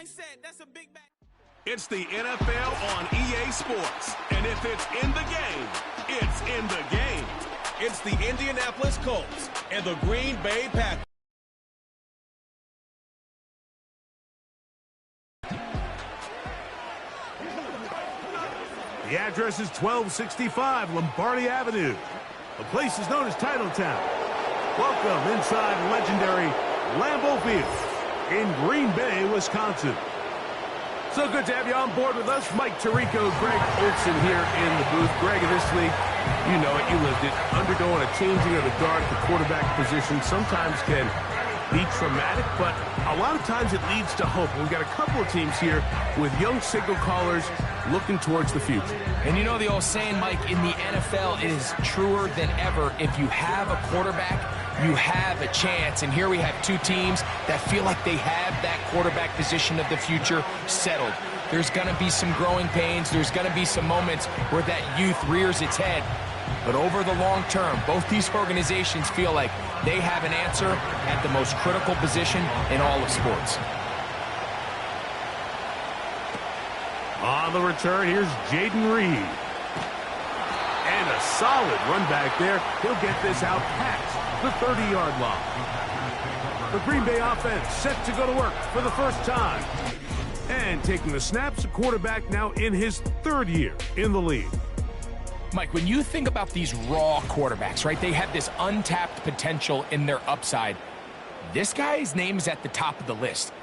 said, that's a big bang. It's the NFL on EA Sports, and if it's in the game, it's in the game. It's the Indianapolis Colts and the Green Bay Packers. The address is 1265 Lombardi Avenue. The place is known as Titletown. Welcome inside legendary Lambeau Field in Green Bay, Wisconsin. So good to have you on board with us. Mike Tirico, Greg Olson here in the booth. Greg, in this league, you know it, you lived it. Undergoing a changing of the guard at the quarterback position sometimes can be traumatic, but a lot of times it leads to hope. We've got a couple of teams here with young signal callers looking towards the future. And you know the old saying, Mike, in the NFL, it is truer than ever. If you have a quarterback, you have a chance. And here we have two teams that feel like they have that quarterback position of the future settled. There's going to be some growing pains. There's going to be some moments where that youth rears its head. But over the long term, both these organizations feel like they have an answer at the most critical position in all of sports. On the return, here's Jaden Reed. And a solid run back there. He'll get this out past the 30-yard line. The Green Bay offense set to go to work for the first time. And taking the snaps, a quarterback now in his third year in the league. Mike, when you think about these raw quarterbacks, right, they have this untapped potential in their upside. This guy's name is at the top of the list.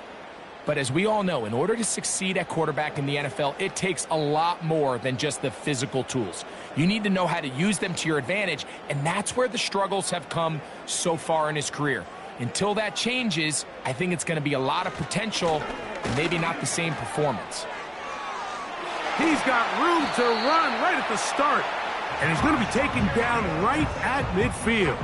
But as we all know, in order to succeed at quarterback in the NFL, it takes a lot more than just the physical tools. You need to know how to use them to your advantage, and that's where the struggles have come so far in his career. Until that changes, I think it's going to be a lot of potential, and maybe not the same performance. He's got room to run right at the start, and he's going to be taken down right at midfield.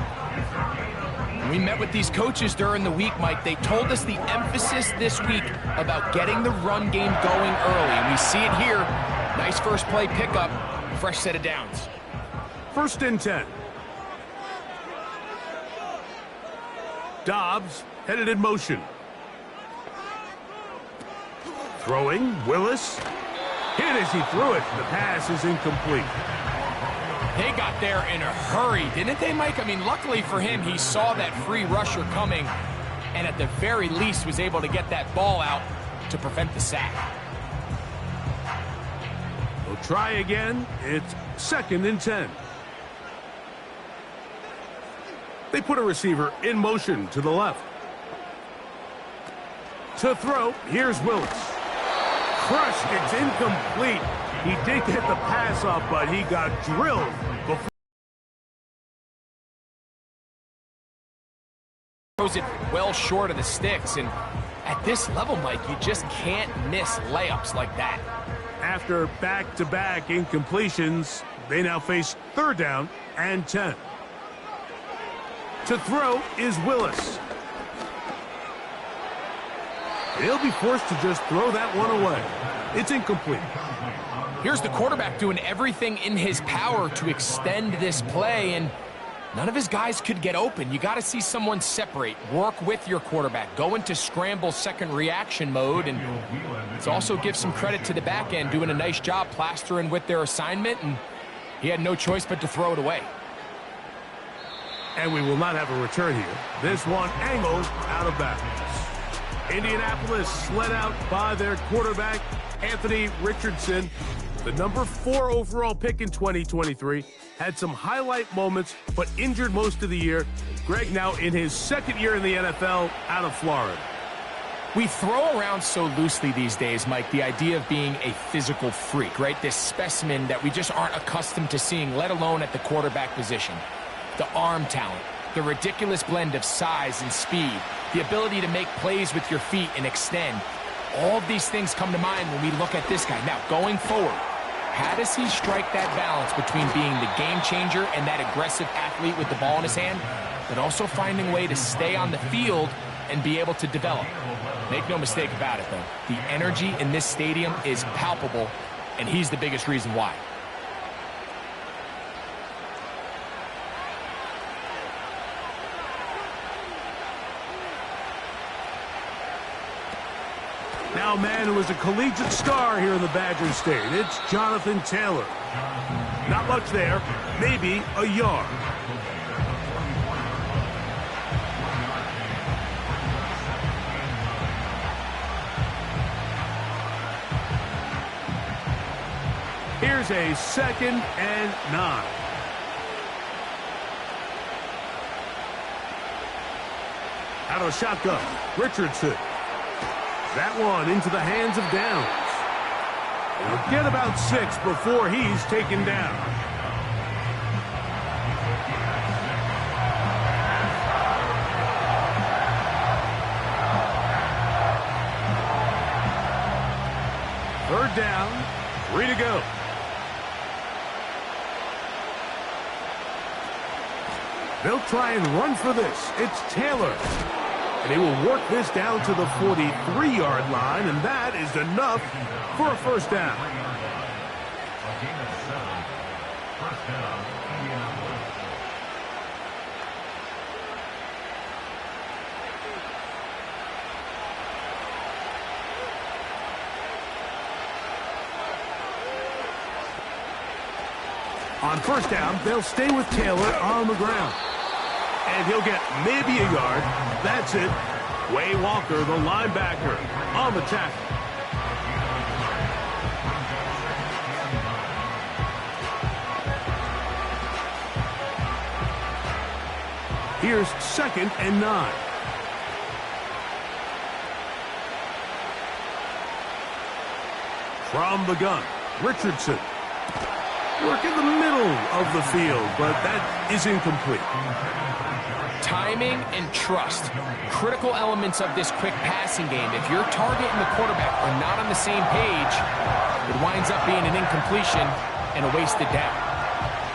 We met with these coaches during the week, Mike. They told us the emphasis this week about getting the run game going early. And we see it here. Nice first play pickup, fresh set of downs. 1st and 10. Dobbs headed in motion. Throwing, Willis. Hit as he threw it. The pass is incomplete. They got there in a hurry, didn't they, Mike? I mean, luckily for him, he saw that free rusher coming and at the very least was able to get that ball out to prevent the sack. We'll try again. It's 2nd and 10. They put a receiver in motion to the left. To throw, here's Willis. Crushed, it's incomplete. He did get the pass off, but he got drilled before. Throws it well short of the sticks, and at this level, Mike, you just can't miss layups like that. After back-to-back incompletions, they now face 3rd down and 10. To throw is Willis. He'll be forced to just throw that one away. It's incomplete. Here's the quarterback doing everything in his power to extend this play, and none of his guys could get open. You got to see someone separate, work with your quarterback, go into scramble second reaction mode, and let's also give some credit to the back end doing a nice job plastering with their assignment, and he had no choice but to throw it away. And we will not have a return here. This one angled out of bounds. Indianapolis sled out by their quarterback, Anthony Richardson. The number 4 overall pick in 2023 had some highlight moments, but injured most of the year. Greg now in his 2nd year in the NFL out of Florida. We throw around so loosely these days, Mike, the idea of being a physical freak, right? This specimen that we just aren't accustomed to seeing, let alone at the quarterback position. The arm talent, the ridiculous blend of size and speed, the ability to make plays with your feet and extend. All of these things come to mind when we look at this guy. Now, going forward, how does he strike that balance between being the game changer and that aggressive athlete with the ball in his hand, but also finding a way to stay on the field and be able to develop? Make no mistake about it, though. The energy in this stadium is palpable, and he's the biggest reason why. Now a man who is a collegiate star here in the Badger State. It's Jonathan Taylor. Not much there. Maybe a yard. Here's a 2nd and 9. Out of a shotgun, Richardson. That one into the hands of Downs. He'll get about 6 before he's taken down. Third down, 3 to go. They'll try and run for this. It's Taylor. And he will work this down to the 43-yard line, and that is enough for a first down. On first down, they'll stay with Taylor on the ground. And he'll get maybe a yard. That's it. Way Walker, the linebacker, on the tackle. Here's 2nd and 9. From the gun, Richardson. Work in the middle of the field, but that is incomplete. Timing and trust, critical elements of this quick passing game. If your target and the quarterback are not on the same page, it winds up being an incompletion and a wasted down.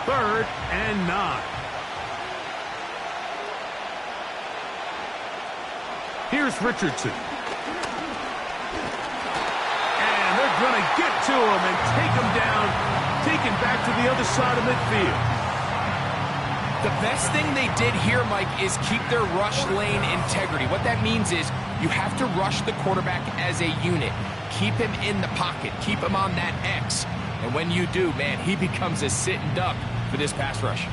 3rd and 9. Here's Richardson. And they're going to get to him and take him down, taken back to the other side of midfield. The best thing they did here, Mike, is keep their rush lane integrity. What that means is you have to rush the quarterback as a unit. Keep him in the pocket. Keep him on that X. And when you do, man, he becomes a sitting duck for this pass rush.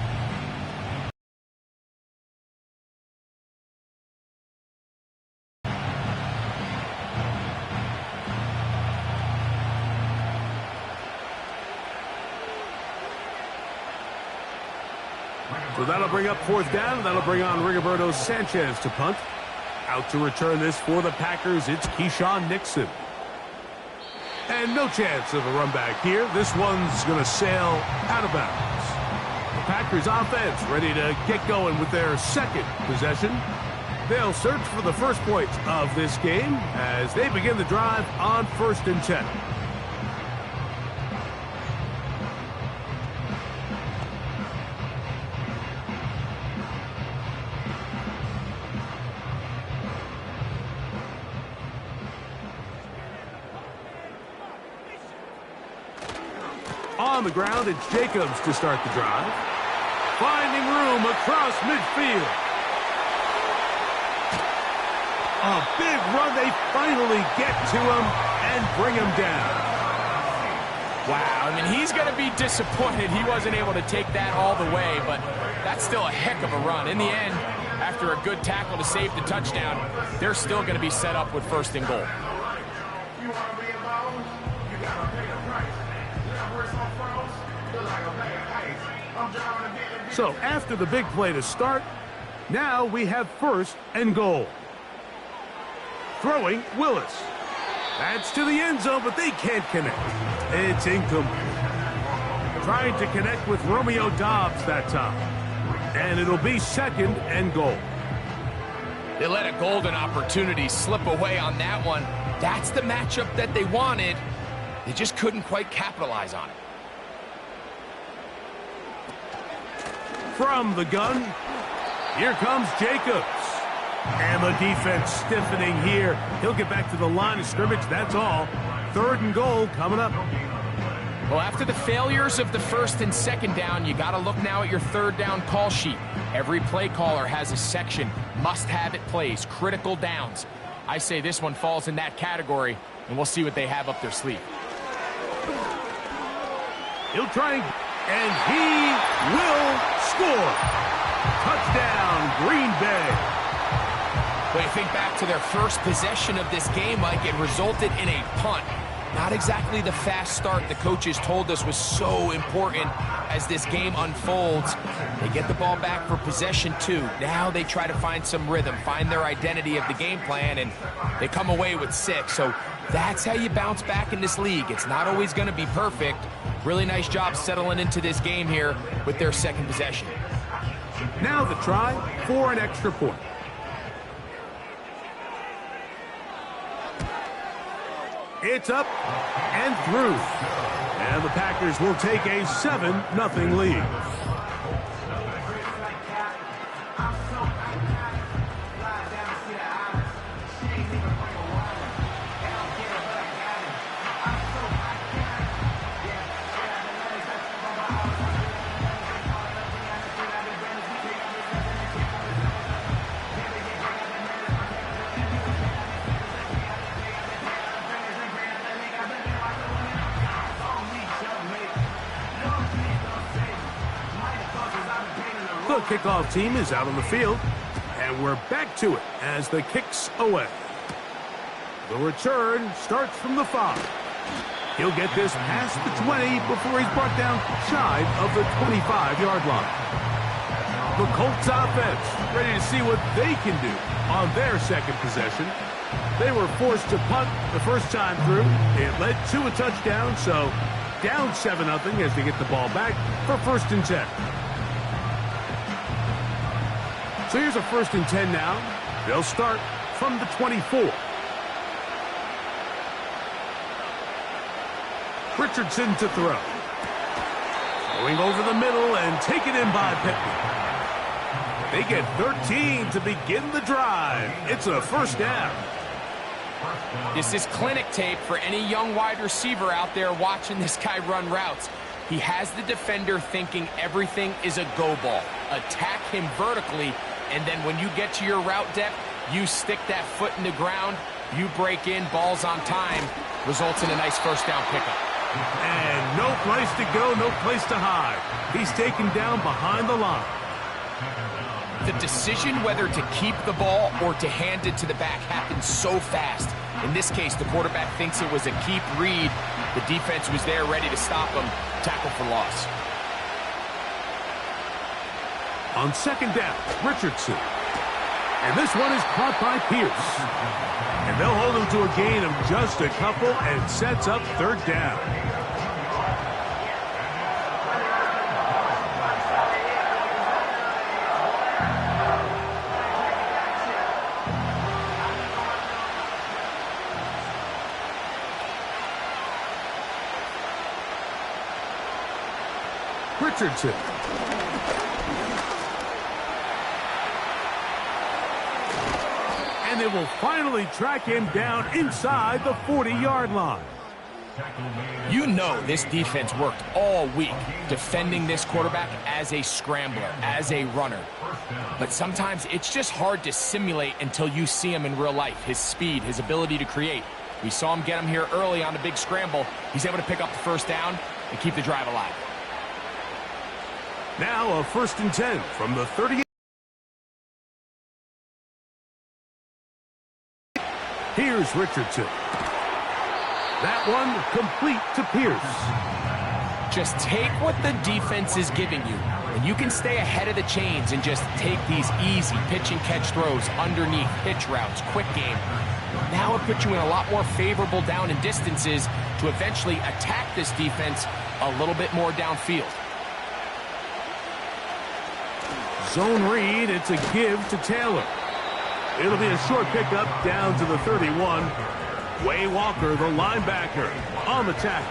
So that'll bring up 4th down, and that'll bring on Rigoberto Sanchez to punt. Out to return this for the Packers, it's Keyshawn Nixon. And no chance of a run back here. This one's going to sail out of bounds. The Packers offense ready to get going with their 2nd possession. They'll search for the first points of this game as they begin the drive on 1st and 10. On the ground, it's Jacobs to start the drive. Finding room across midfield. A big run. They finally get to him and bring him down. Wow, I mean, he's going to be disappointed he wasn't able to take that all the way, but that's still a heck of a run. In the end, after a good tackle to save the touchdown, they're still going to be set up with 1st and goal. So after the big play to start, now we have 1st and goal. Throwing Willis. That's to the end zone, but they can't connect. It's incomplete. Trying to connect with Romeo Doubs that time. And it'll be 2nd and goal. They let a golden opportunity slip away on that one. That's the matchup that they wanted. They just couldn't quite capitalize on it. From the gun, here comes Jacobs. And the defense stiffening here. He'll get back to the line of scrimmage, that's all. 3rd and goal coming up. Well, after the failures of the 1st and 2nd down, you got to look now at your 3rd down call sheet. Every play caller has a section, must-have-it plays, critical downs. I say this one falls in that category, and we'll see what they have up their sleeve. He'll try, and he will score. Touchdown, Green Bay. But you think back to their first possession of this game, Mike, it resulted in a punt. Not exactly the fast start the coaches told us was so important as this game unfolds. They get the ball back for possession 2. Now they try to find some rhythm, find their identity of the game plan, and they come away with 6. So that's how you bounce back in this league. It's not always going to be perfect. Really nice job settling into this game here with their second possession. Now the try for an extra point. It's up and through. And the Packers will take a 7-0 lead. The kickoff team is out on the field, and we're back to it as the kick's away. The return starts from the 5. He'll get this past the 20 before he's brought down shy of the 25-yard line. The Colts offense ready to see what they can do on their second possession. They were forced to punt the first time through. It led to a touchdown, so down 7-0 as they get the ball back for 1st and 10. So here's a 1st and 10 now. They'll start from the 24. Richardson to throw. Going over the middle and taken in by Pittman. They get 13 to begin the drive. It's a 1st down. This is clinic tape for any young wide receiver out there watching this guy run routes. He has the defender thinking everything is a go ball. Attack him vertically, and then when you get to your route depth, you stick that foot in the ground, you break in, balls on time, results in a nice 1st down pickup. And no place to go, no place to hide. He's taken down behind the line. The decision whether to keep the ball or to hand it to the back happens so fast. In this case, the quarterback thinks it was a keep read. The defense was there ready to stop him. Tackle for loss. On 2nd down, Richardson. And this one is caught by Pierce. And they'll hold him to a gain of just a couple and sets up 3rd down. Richardson. And they will finally track him down inside the 40-yard line. You know this defense worked all week defending this quarterback as a scrambler, as a runner. But sometimes it's just hard to simulate until you see him in real life. His speed, his ability to create. We saw him get him here early on the big scramble. He's able to pick up the 1st down and keep the drive alive. Now a 1st and 10 from the 38. Here's Richardson. That one complete to Pierce. Just take what the defense is giving you, and you can stay ahead of the chains and just take these easy pitch and catch throws underneath, pitch routes, quick game. Now it puts you in a lot more favorable down and distances to eventually attack this defense a little bit more downfield. Zone read, it's a give to Taylor. It'll be a short pickup down to the 31. Way Walker, the linebacker, on the tackle.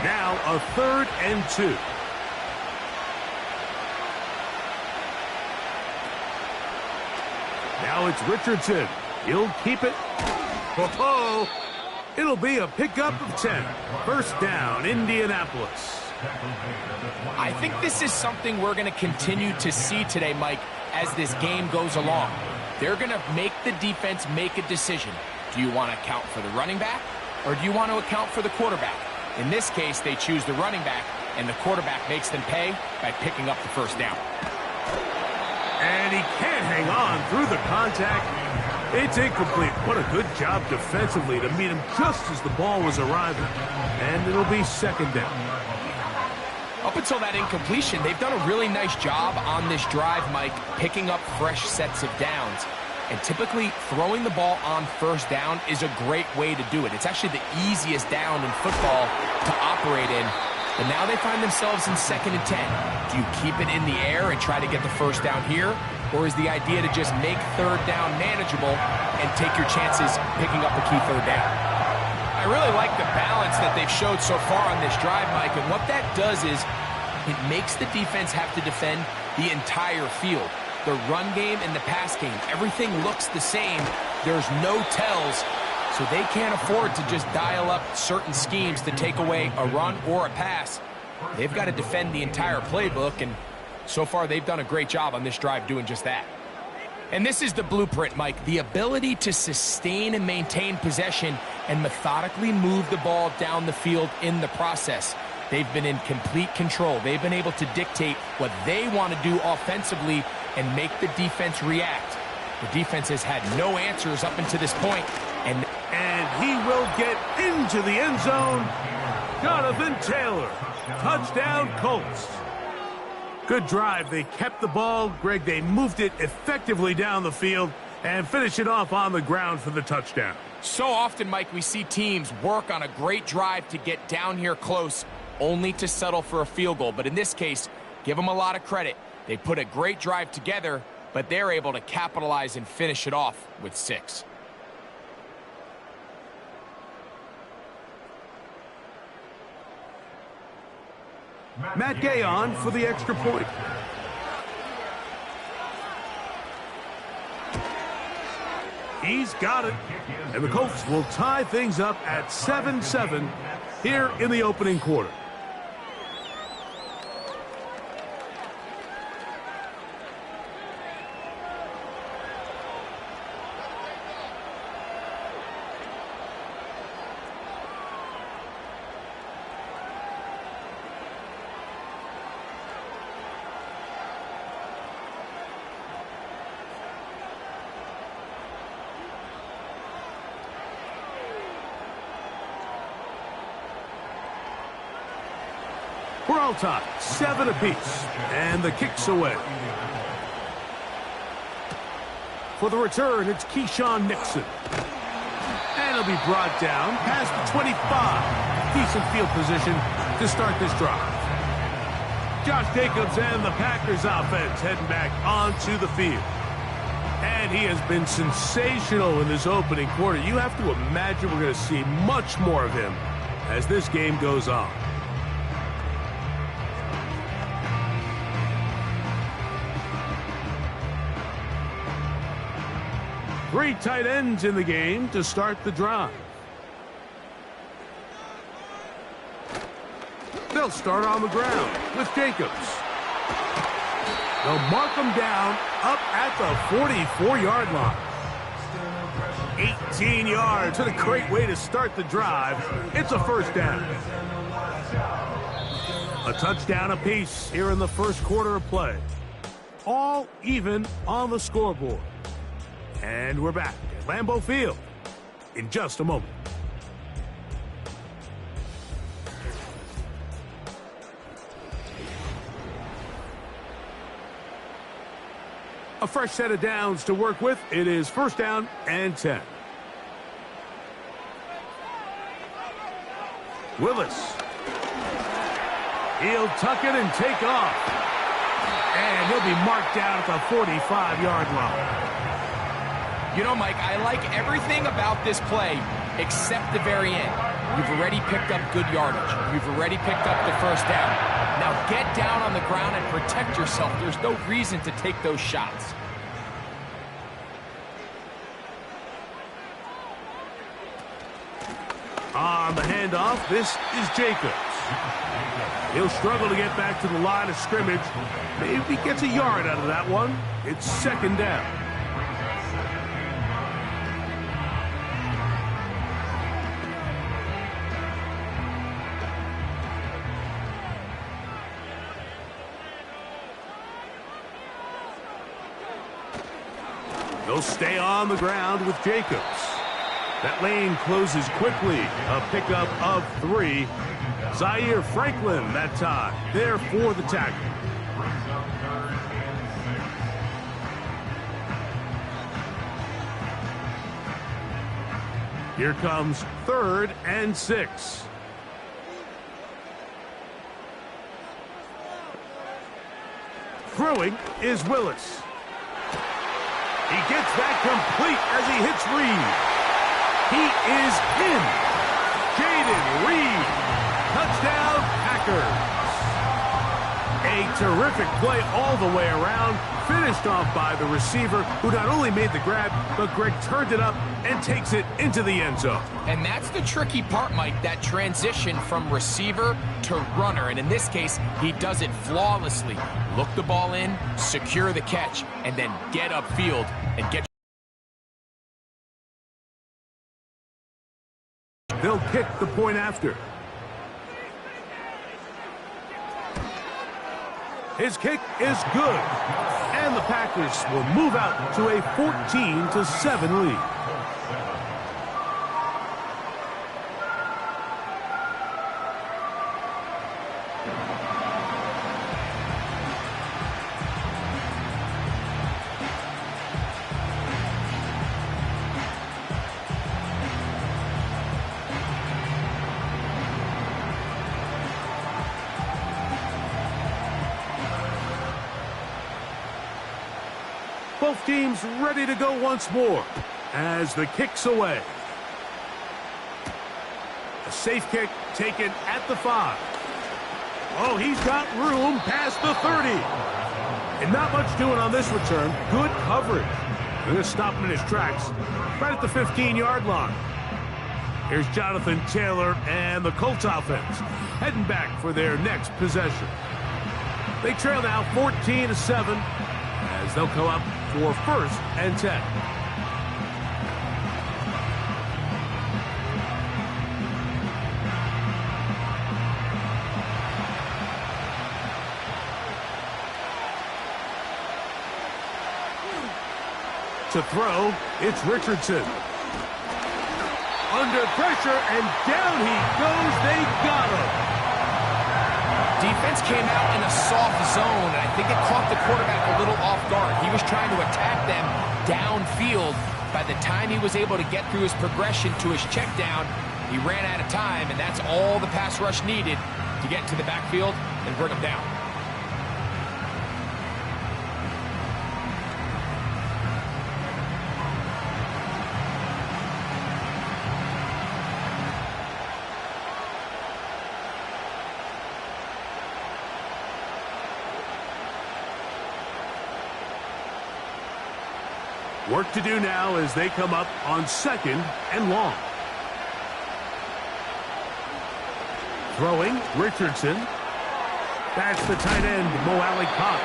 Now a 3rd and 2. Now it's Richardson. He'll keep it. It'll be a pickup of 10. 1st down, Indianapolis. I think this is something we're going to continue to see today, Mike, as this game goes along. They're going to make the defense make a decision. Do you want to account for the running back, or do you want to account for the quarterback? In this case, they choose the running back, and the quarterback makes them pay by picking up the first down. And he can't hang on through the contact. It's incomplete. What a good job defensively to meet him just as the ball was arriving. And it'll be second down. Up until that incompletion, they've done a really nice job on this drive, Mike, picking up fresh sets of downs. And typically, throwing the ball on first down is a great way to do it. It's actually the easiest down in football to operate in. But now they find themselves in 2nd and 10. Do you keep it in the air and try to get the first down here? Or is the idea to just make third down manageable and take your chances picking up a key third down? I really like the balance that they've showed so far on this drive, Mike. And what that does is it makes the defense have to defend the entire field. The run game and the pass game, everything looks the same. There's no tells. So they can't afford to just dial up certain schemes to take away a run or a pass. They've got to defend the entire playbook, and so far they've done a great job on this drive doing just that. And this is the blueprint, Mike. The ability to sustain and maintain possession and methodically move the ball down the field in the process. They've been in complete control. They've been able to dictate what they want to do offensively and make the defense react. The defense has had no answers up until this point, and he will get into the end zone. Jonathan Taylor, touchdown Colts. Good drive. They kept the ball. Greg, they moved it effectively down the field and finished it off on the ground for the touchdown. So often, Mike, we see teams work on a great drive to get down here close, only to settle for a field goal. But in this case, give them a lot of credit. They put a great drive together, but they're able to capitalize and finish it off with 6. Matt Gay on for the extra point. He's got it. And the Colts will tie things up at 7-7 here in the opening quarter. We're all tied, 7 apiece, and the kick's away. For the return, it's Keyshawn Nixon. And he'll be brought down past the 25. Decent field position to start this drive. Josh Jacobs and the Packers offense heading back onto the field. And he has been sensational in this opening quarter. You have to imagine we're going to see much more of him as this game goes on. Three tight ends in the game to start the drive. They'll start on the ground with Jacobs. They'll mark him down up at the 44-yard line. 18 yards. What a great way to start the drive. It's a first down. A touchdown apiece here in the first quarter of play. All even on the scoreboard. And we're back at Lambeau Field in just a moment. A fresh set of downs to work with. It is first down and 10. Willis. He'll tuck it and take off. And he'll be marked down at the 45-yard line. You know, Mike, I like everything about this play except the very end. You've already picked up good yardage. You've already picked up the first down. Now get down on the ground and protect yourself. There's no reason to take those shots. On the handoff, this is Jacobs. He'll struggle to get back to the line of scrimmage. Maybe gets a yard out of that one. It's second down. He'll stay on the ground with Jacobs. That lane closes quickly. A pickup of 3. Zaire Franklin that time. There for the tackle. Here comes 3rd and 6. Throwing is Willis. He gets that complete as he hits Reed. He is in. Jaden Reed. Touchdown, Packers. A terrific play all the way around. Finished off by the receiver, who not only made the grab, but Greg turned it up and takes it into the end zone. And that's the tricky part, Mike, that transition from receiver to runner. And in this case, he does it flawlessly. Look the ball in, secure the catch, and then get upfield and get. They'll kick the point after. His kick is good. And the Packers will move out to a 14-7 lead. Both teams ready to go once more as the kick's away. A safe kick taken at the 5. Oh, he's got room past the 30. And not much doing on this return. Good coverage. They're going to stop him in his tracks right at the 15-yard line. Here's Jonathan Taylor and the Colts offense heading back for their next possession. They trail now 14-7 as they'll come up for 1st and 10. To throw, it's Richardson. Under pressure, and down he goes. They got him. Defense came out in a soft zone, and I think it caught the quarterback a little off guard. He was trying to attack them downfield. By the time he was able to get through his progression to his check down, he ran out of time, and that's all the pass rush needed to get to the backfield and bring him down. Work to do now as they come up on 2nd and long. Throwing, Richardson. That's the tight end, Mo Alley-Cox.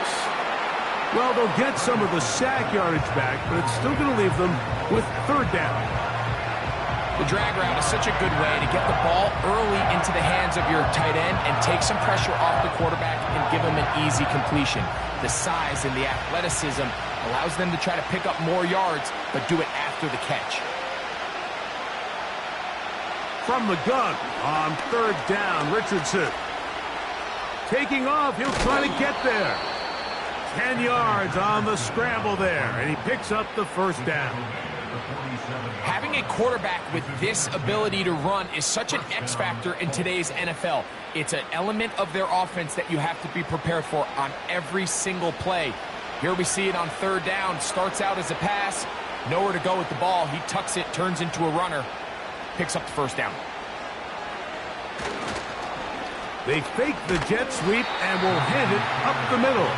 Well, they'll get some of the sack yardage back, but it's still going to leave them with 3rd down. The drag route is such a good way to get the ball early into the hands of your tight end and take some pressure off the quarterback and give him an easy completion. The size and the athleticism allows them to try to pick up more yards, but do it after the catch. From the gun on 3rd down, Richardson. Taking off, he'll try to get there. 10 yards on the scramble there, and he picks up the 1st down. Having a quarterback with this ability to run is such an X factor in today's NFL. It's an element of their offense that you have to be prepared for on every single play. Here we see it on 3rd down. Starts out as a pass. Nowhere to go with the ball. He tucks it, turns into a runner. Picks up the 1st down. They fake the jet sweep and will hand it up the middle.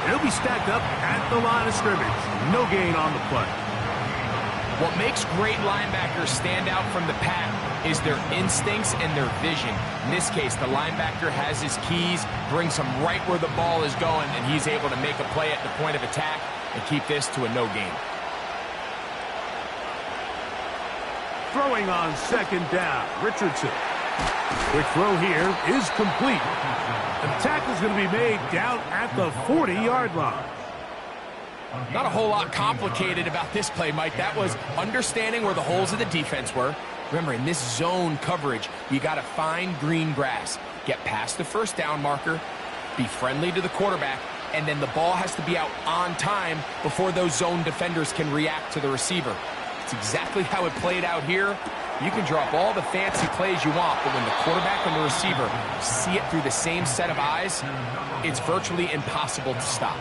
It'll be stacked up at the line of scrimmage. No gain on the play. What makes great linebackers stand out from the pack is their instincts and their vision. In this case, the linebacker has his keys, brings him right where the ball is going, and he's able to make a play at the point of attack and keep this to a no gain. Throwing on second down, Richardson. Quick throw here is complete. The tackle is going to be made down at the 40-yard line. Not a whole lot complicated about this play, Mike. That was understanding where the holes of the defense were. Remember, in this zone coverage, you got to find green grass, get past the first down marker, be friendly to the quarterback, and then the ball has to be out on time before those zone defenders can react to the receiver. It's exactly how it played out here. You can drop all the fancy plays you want, but when the quarterback and the receiver see it through the same set of eyes, it's virtually impossible to stop.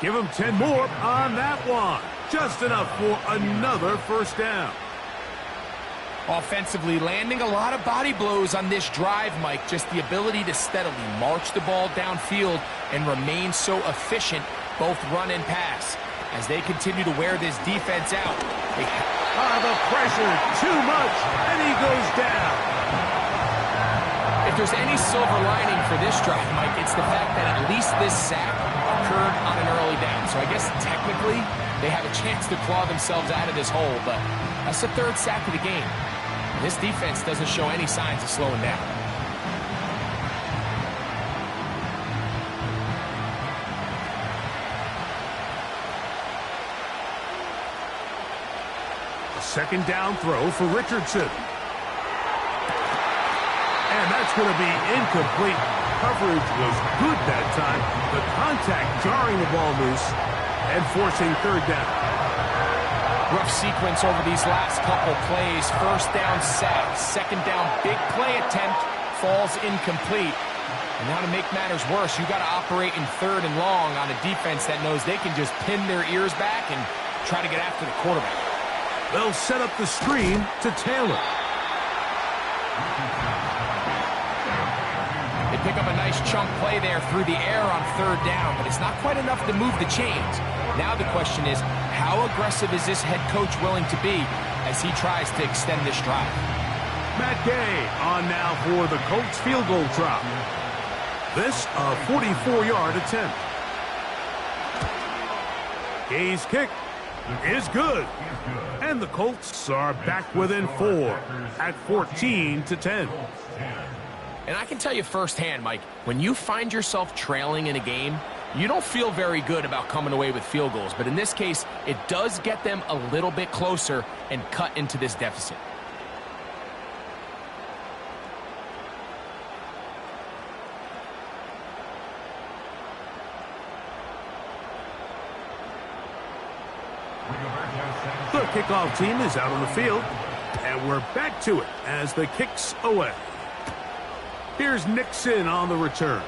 Give him 10 more on that one. Just enough for another first down. Offensively, landing a lot of body blows on this drive, Mike. Just the ability to steadily march the ball downfield and remain so efficient, both run and pass. As they continue to wear this defense out, the pressure, too much, and he goes down. If there's any silver lining for this drive, Mike, it's the fact that at least this sack occurred on an early down. So I guess technically they have a chance to claw themselves out of this hole, but that's the third sack of the game. This defense doesn't show any signs of slowing down. A second down throw for Richardson. And that's going to be incomplete. Coverage was good that time. The contact jarring the ball loose and forcing third down. Rough sequence over these last couple plays. First down sack, second down big play attempt, falls incomplete. And now to make matters worse, you got to operate in third and long on a defense that knows they can just pin their ears back and try to get after the quarterback. They'll set up the screen to Taylor. They pick up a nice chunk play there through the air on third down, but it's not quite enough to move the chains. Now the question is, how aggressive is this head coach willing to be as he tries to extend this drive? Matt Gay on now for the Colts field goal drop. This a 44-yard attempt. Gay's kick is good. And the Colts are back within 4 at 14-10. And I can tell you firsthand, Mike, when you find yourself trailing in a game, you don't feel very good about coming away with field goals. But in this case, it does get them a little bit closer and cut into this deficit. The kickoff team is out on the field, and we're back to it as the kick's away. Here's Nixon on the return.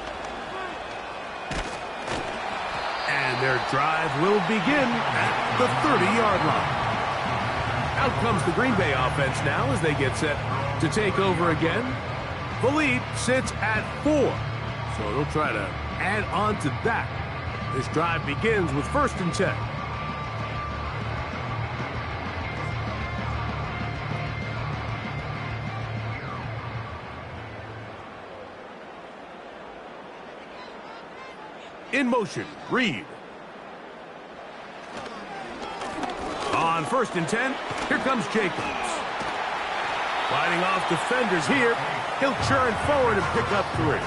And their drive will begin at the 30-yard line. Out comes the Green Bay offense now as they get set to take over again. The lead sits at 4, so they'll try to add on to that. This drive begins with 1st and 10. In motion, Reed. On 1st and 10, here comes Jacobs. Fighting off defenders here. He'll churn forward and pick up 3.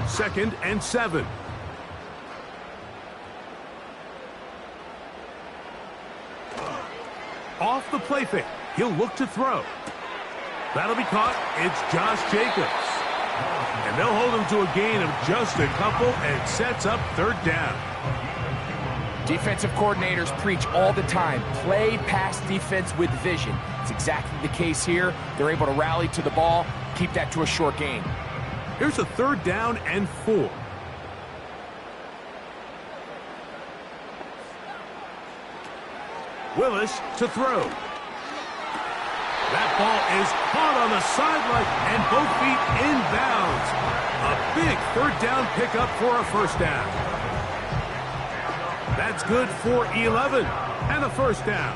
Second and 7. Off the play fake. He'll look to throw. That'll be caught. It's Josh Jacobs. And they'll hold him to a gain of just a couple and sets up 3rd down. Defensive coordinators preach all the time, play pass defense with vision. It's exactly the case here. They're able to rally to the ball, keep that to a short gain. Here's a 3rd down and 4. Willis to throw. That ball is caught on the sideline and both feet inbounds. A big third down pickup for a first down. That's good for 11 and a first down.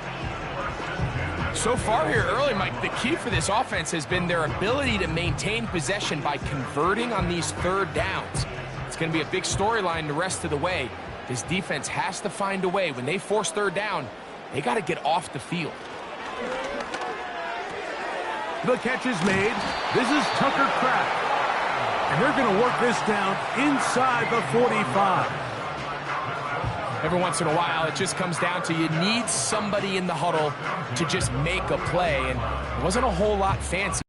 So far here early, Mike, the key for this offense has been their ability to maintain possession by converting on these third downs. It's going to be a big storyline the rest of the way. This defense has to find a way. When they force third down, they got to get off the field. The catch is made. This is Tucker Kraft. And they're going to work this down inside the 45. Every once in a while, it just comes down to you need somebody in the huddle to just make a play, and it wasn't a whole lot fancy.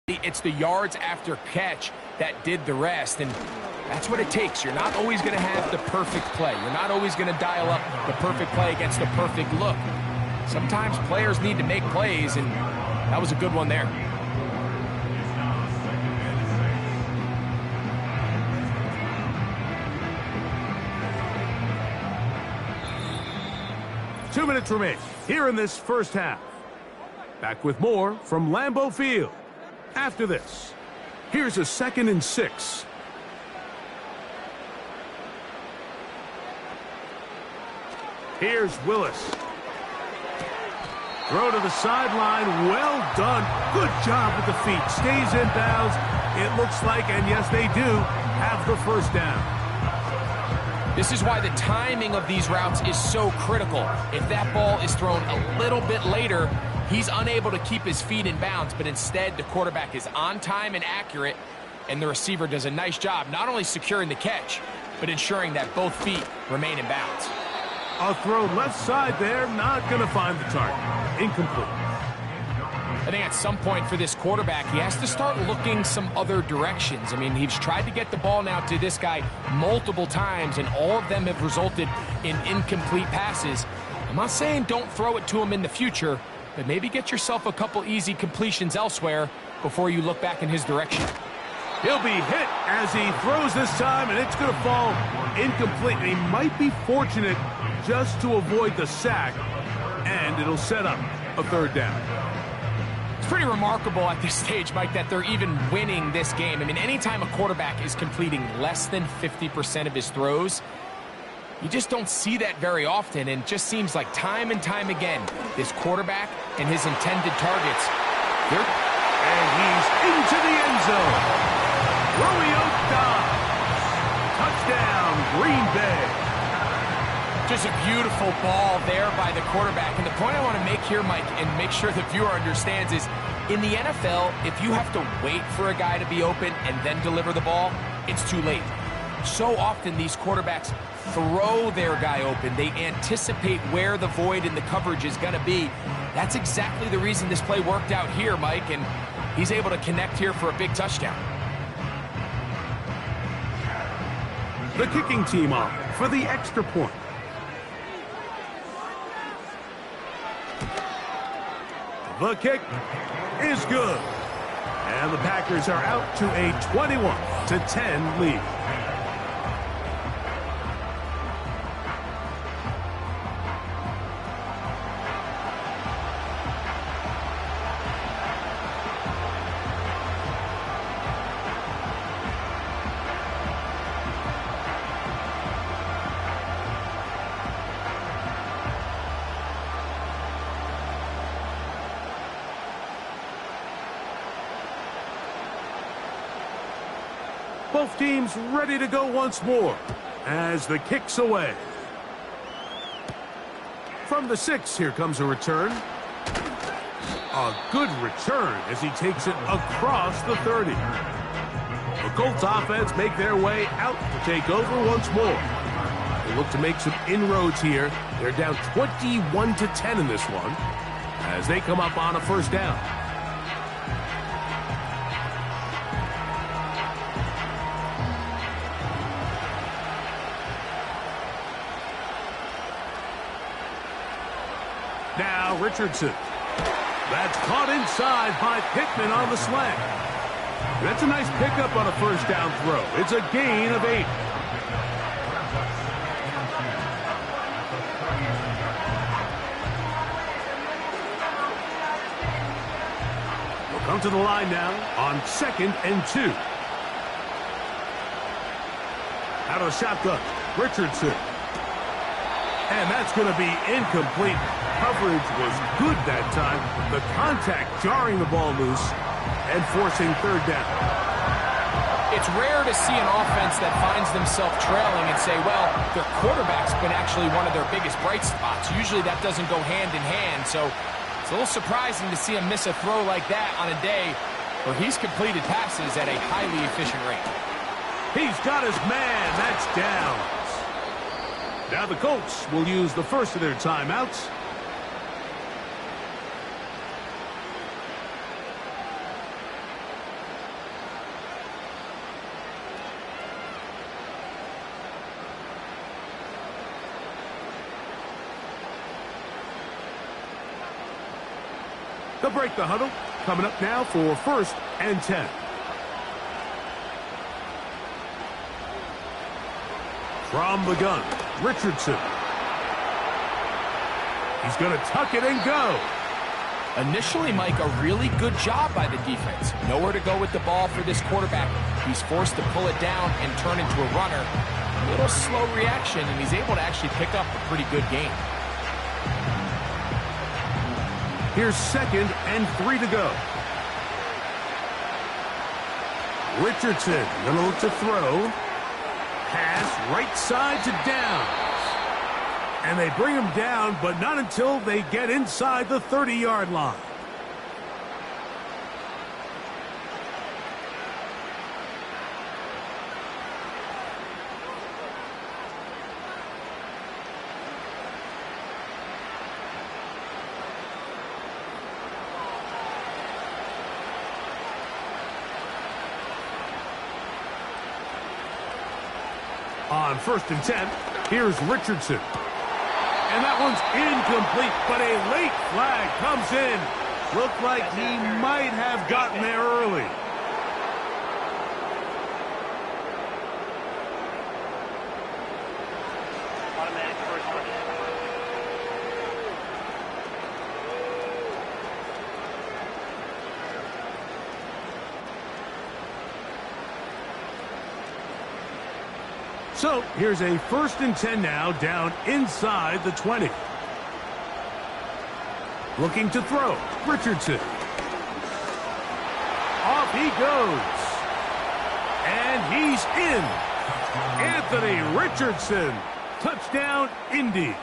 It's the yards after catch that did the rest, and that's what it takes. You're not always going to have the perfect play. You're not always going to dial up the perfect play against the perfect look. Sometimes players need to make plays, and that was a good one there. Two minutes remain here in this first half. Back with more from Lambeau Field. After this, here's a 2nd and 6. Here's Willis. Throw to the sideline. Well done. Good job with the feet. Stays in bounds. It looks like, and yes, they do, have the first down. This is why the timing of these routes is so critical. If that ball is thrown a little bit later, he's unable to keep his feet in bounds, but instead the quarterback is on time and accurate, and the receiver does a nice job not only securing the catch, but ensuring that both feet remain in bounds. A throw left side there, not going to find the target. Incomplete. I think at some point for this quarterback, he has to start looking some other directions. I mean, he's tried to get the ball now to this guy multiple times, and all of them have resulted in incomplete passes. I'm not saying don't throw it to him in the future, but maybe get yourself a couple easy completions elsewhere before you look back in his direction. He'll be hit as he throws this time, and it's going to fall incomplete. He might be fortunate just to avoid the sack, and it'll set up a third down. It's pretty remarkable at this stage, Mike, that they're even winning this game. I mean, anytime a quarterback is completing less than 50% of his throws, you just don't see that very often, and it just seems like time and time again, this quarterback and his intended targets, and he's into the end zone. Romeo Dobbs. Touchdown, Green Bay. Just a beautiful ball there by the quarterback. And the point I want to make here, Mike, and make sure the viewer understands is, in the NFL, if you have to wait for a guy to be open and then deliver the ball, it's too late. So often these quarterbacks throw their guy open. They anticipate where the void in the coverage is going to be. That's exactly the reason this play worked out here, Mike, and he's able to connect here for a big touchdown. The kicking team off for the extra point. The kick is good. And the Packers are out to a 21-10 lead. Both teams ready to go once more as the kick's away. From the 6, here comes a return. A good return as he takes it across the 30. The Colts offense make their way out to take over once more. They look to make some inroads here. They're down 21-10 in this one as they come up on a first down. Now Richardson. That's caught inside by Pittman on the slant. That's a nice pickup on a first down throw. It's a gain of 8. Come to the line now on 2nd and 2. Out of the shotgun, Richardson. And that's going to be incomplete. Coverage was good that time. The contact jarring the ball loose and forcing 3rd down. It's rare to see an offense that finds themselves trailing and say, well, their quarterback's been actually one of their biggest bright spots. Usually that doesn't go hand in hand, so it's a little surprising to see him miss a throw like that on a day where he's completed passes at a highly efficient rate. He's got his man. That's down. Now the Colts will use the first of their timeouts. They'll break the huddle. Coming up now for 1st and 10. From the gun, Richardson. He's going to tuck it and go. Initially, Mike, a really good job by the defense. Nowhere to go with the ball for this quarterback. He's forced to pull it down and turn into a runner. A little slow reaction, and he's able to actually pick up a pretty good game. Here's 2nd and 3 to go. Richardson going to look to throw. Pass right side to Downs. And they bring him down, but not until they get inside the 30-yard line. On 1st and 10, here's Richardson. And that one's incomplete, but a late flag comes in. Looked like he might have gotten there early. Automatic first one. So here's a 1st and 10 now, down inside the 20. Looking to throw, Richardson. Off he goes. And he's in. Anthony Richardson. Touchdown, Indy.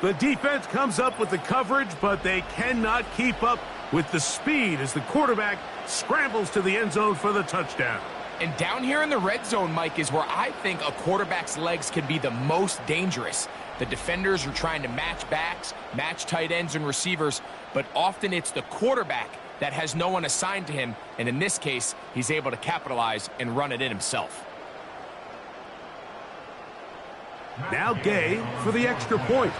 The defense comes up with the coverage, but they cannot keep up with the speed as the quarterback scrambles to the end zone for the touchdown. And down here in the red zone, Mike, is where I think a quarterback's legs can be the most dangerous. The defenders are trying to match backs, match tight ends and receivers, but often it's the quarterback that has no one assigned to him, and in this case, he's able to capitalize and run it in himself. Now Gay for the extra point.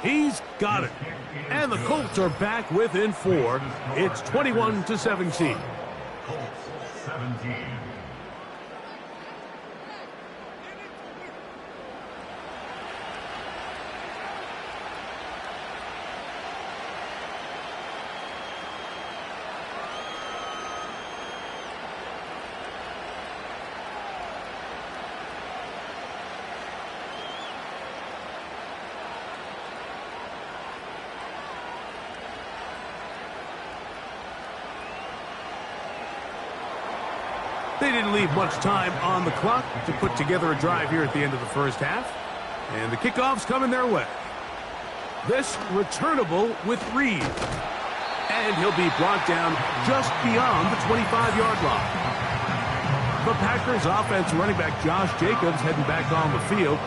He's got it. And the Colts are back within 4. It's 21-17. Colts 17. They didn't leave much time on the clock to put together a drive here at the end of the first half. And the kickoff's coming their way. This returnable with Reed. And he'll be brought down just beyond the 25-yard line. The Packers offense running back Josh Jacobs heading back on the field.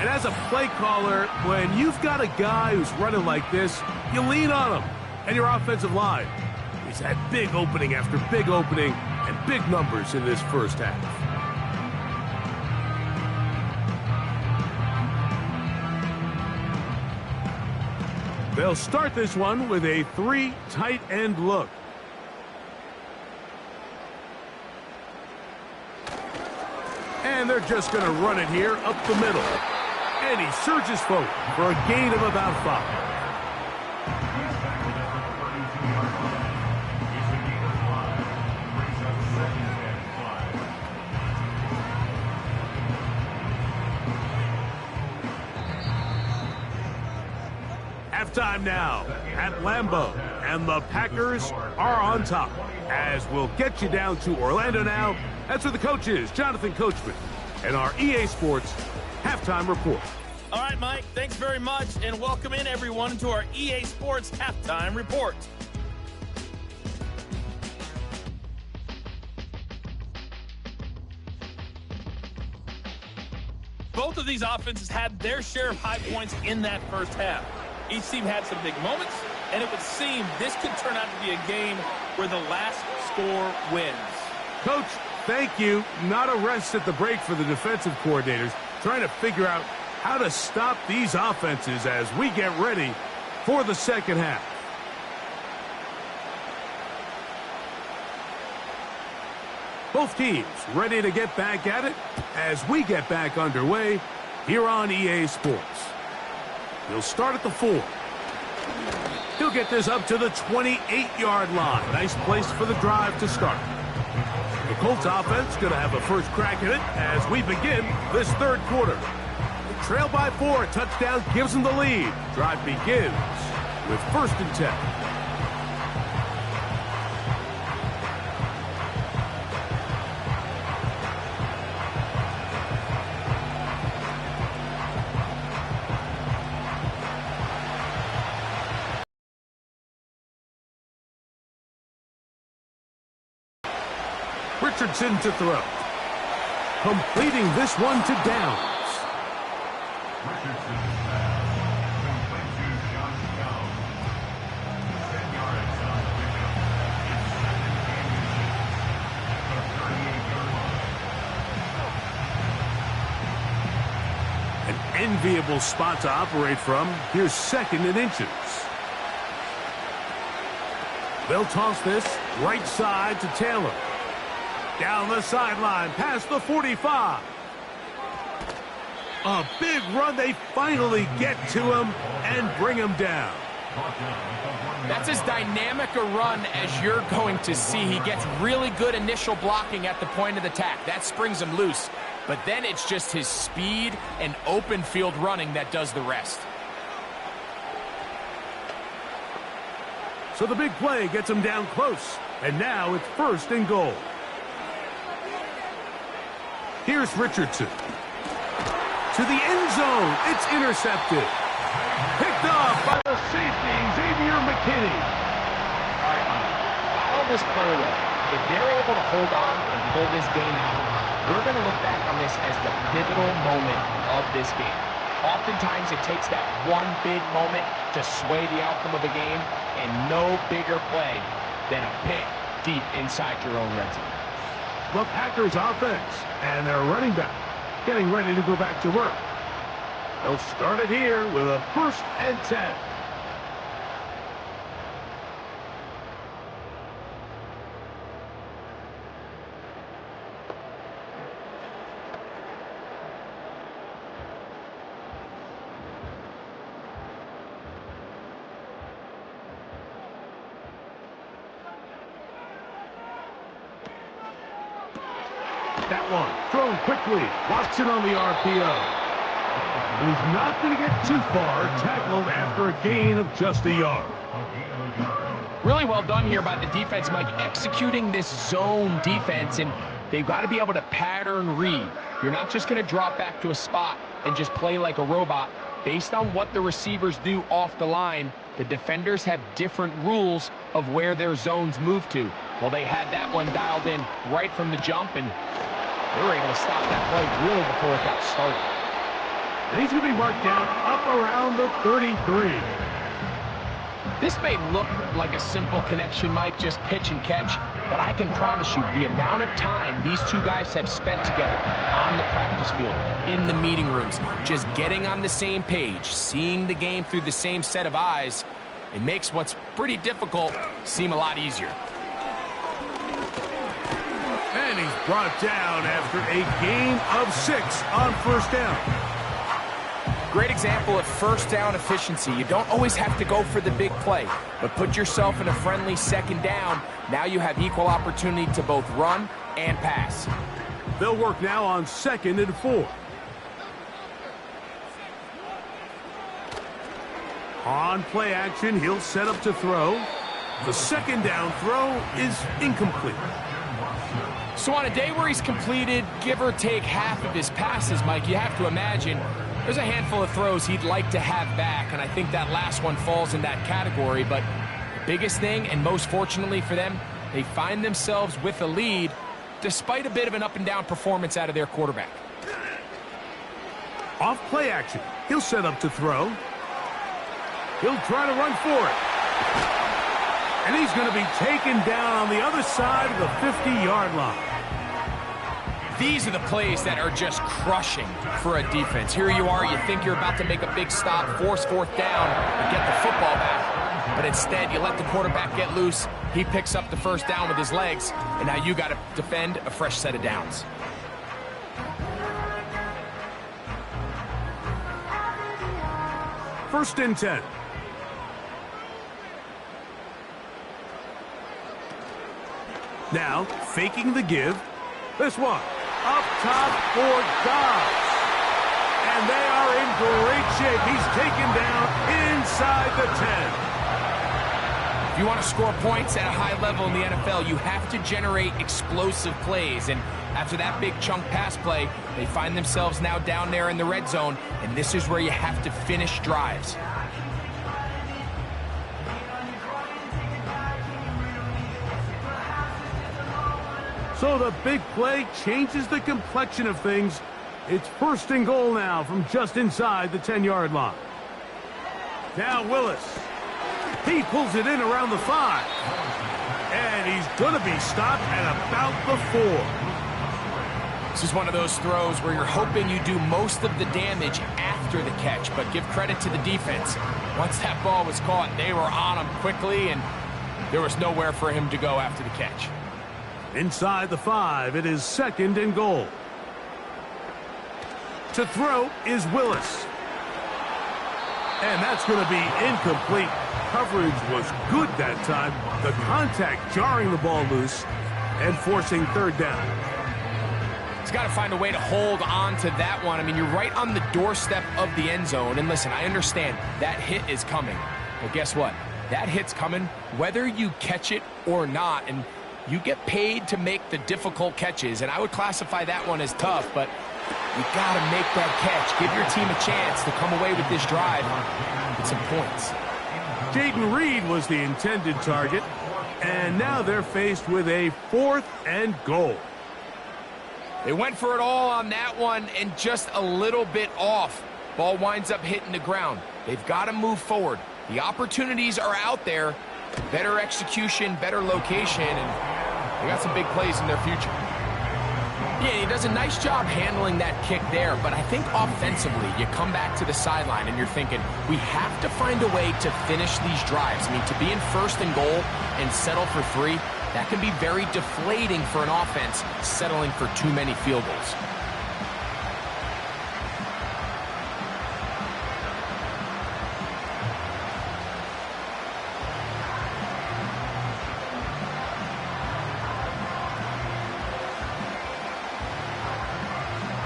And as a play caller, when you've got a guy who's running like this, you lean on him and your offensive line. He's had big opening after big opening and big numbers in this first half. They'll start this one with a 3 tight end look. And they're just going to run it here up the middle. And he surges forward for a gain of about 5. He's tackled at the 32-yard line. It's a gain of 5. Brings up 2nd and 5. Halftime now at Lambeau, and the Packers are on top. As we'll get you down to Orlando now, that's where the coach is, Jonathan Coachman, and our EA Sports Halftime Report. All right, Mike, thanks very much, and welcome in everyone to our EA Sports Halftime Report. Both of these offenses had their share of high points in that first half. Each team had some big moments, and it would seem this could turn out to be a game where the last score wins. Coach, thank you. Not a rest at the break for the defensive coordinators, trying to figure out how to stop these offenses as we get ready for the second half. Both teams ready to get back at it as we get back underway here on EA Sports. He'll start at the 4. He'll get this up to the 28-yard line. Nice place for the drive to start. The Colts offense going to have a first crack at it as we begin this third quarter. The trail by 4, touchdown gives them the lead. Drive begins with 1st and 10. Richardson to throw. Completing this one to Downs. Richardson's pass. Complete to Josh Young. 10 yards on the pickup. It's 2nd and 10. The 38-yard line. An enviable spot to operate from. Here's 2nd and inches. They'll toss this right side to Taylor. Down the sideline, past the 45. A big run. They finally get to him and bring him down. That's as dynamic a run as you're going to see. He gets really good initial blocking at the point of attack. That springs him loose. But then it's just his speed and open field running that does the rest. So the big play gets him down close. And now it's 1st and goal. Here's Richardson. To the end zone. It's intercepted. Picked off by the safety, Xavier McKinney. All right, follow this play away. If they're able to hold on and pull this game out, we're going to look back on this as the pivotal moment of this game. Oftentimes, it takes that one big moment to sway the outcome of a game, and no bigger play than a pick deep inside your own red zone. The Packers offense and their running back getting ready to go back to work. They'll start it here with a 1st and 10. That one thrown quickly. Watson on the RPO. He's not going to get too far. Tackled after a gain of just a yard. Really well done here by the defense, Mike, executing this zone defense, and they've got to be able to pattern read. You're not just going to drop back to a spot and just play like a robot. Based on what the receivers do off the line, the defenders have different rules of where their zones move to. Well, they had that one dialed in right from the jump, and they were able to stop that play really before it got started. And he's going to be marked down up around the 33. This may look like a simple connection, Mike, just pitch and catch, but I can promise you the amount of time these two guys have spent together on the practice field, in the meeting rooms, just getting on the same page, seeing the game through the same set of eyes, it makes what's pretty difficult seem a lot easier. And he's brought down after a gain of 6 on 1st down. Great example of first down efficiency. You don't always have to go for the big play, but put yourself in a friendly second down. Now you have equal opportunity to both run and pass. They'll work now on 2nd and 4. On play action, he'll set up to throw. The second down throw is incomplete. So on a day where he's completed, give or take half of his passes, Mike, you have to imagine there's a handful of throws he'd like to have back, and I think that last one falls in that category. But the biggest thing, and most fortunately for them, they find themselves with a lead despite a bit of an up-and-down performance out of their quarterback. Off play action, he'll set up to throw. He'll try to run for it. And he's going to be taken down on the other side of the 50-yard line. These are the plays that are just crushing for a defense. Here you are, you think you're about to make a big stop, force 4th down, and get the football back. But instead, you let the quarterback get loose. He picks up the first down with his legs, and now you got to defend a fresh set of downs. First and 10. Now, faking the give. This one, up top for Dobbs. And they are in great shape. He's taken down inside the 10. If you want to score points at a high level in the NFL, you have to generate explosive plays. And after that big chunk pass play, they find themselves now down there in the red zone. And this is where you have to finish drives. So the big play changes the complexion of things. It's 1st and goal now from just inside the 10-yard line. Now Willis. He pulls it in around the 5. And he's going to be stopped at about the 4. This is one of those throws where you're hoping you do most of the damage after the catch, but give credit to the defense. Once that ball was caught, they were on him quickly, and there was nowhere for him to go after the catch. Inside the 5, it is 2nd and goal. To throw is Willis. And that's going to be incomplete. Coverage was good that time. The contact jarring the ball loose and forcing 3rd down. He's got to find a way to hold on to that one. I mean, you're right on the doorstep of the end zone. And listen, I understand that hit is coming. But guess what? That hit's coming whether you catch it or not. And you get paid to make the difficult catches, and I would classify that one as tough, but you got to make that catch. Give your team a chance to come away with this drive with some points. Jaden Reed was the intended target, and now they're faced with a 4th and goal. They went for it all on that one and just a little bit off. Ball winds up hitting the ground. They've got to move forward. The opportunities are out there. Better execution, better location, and they got some big plays in their future. Yeah, he does a nice job handling that kick there, but I think offensively, you come back to the sideline and you're thinking, we have to find a way to finish these drives. I mean, to be in 1st and goal and settle for 3, that can be very deflating for an offense settling for too many field goals.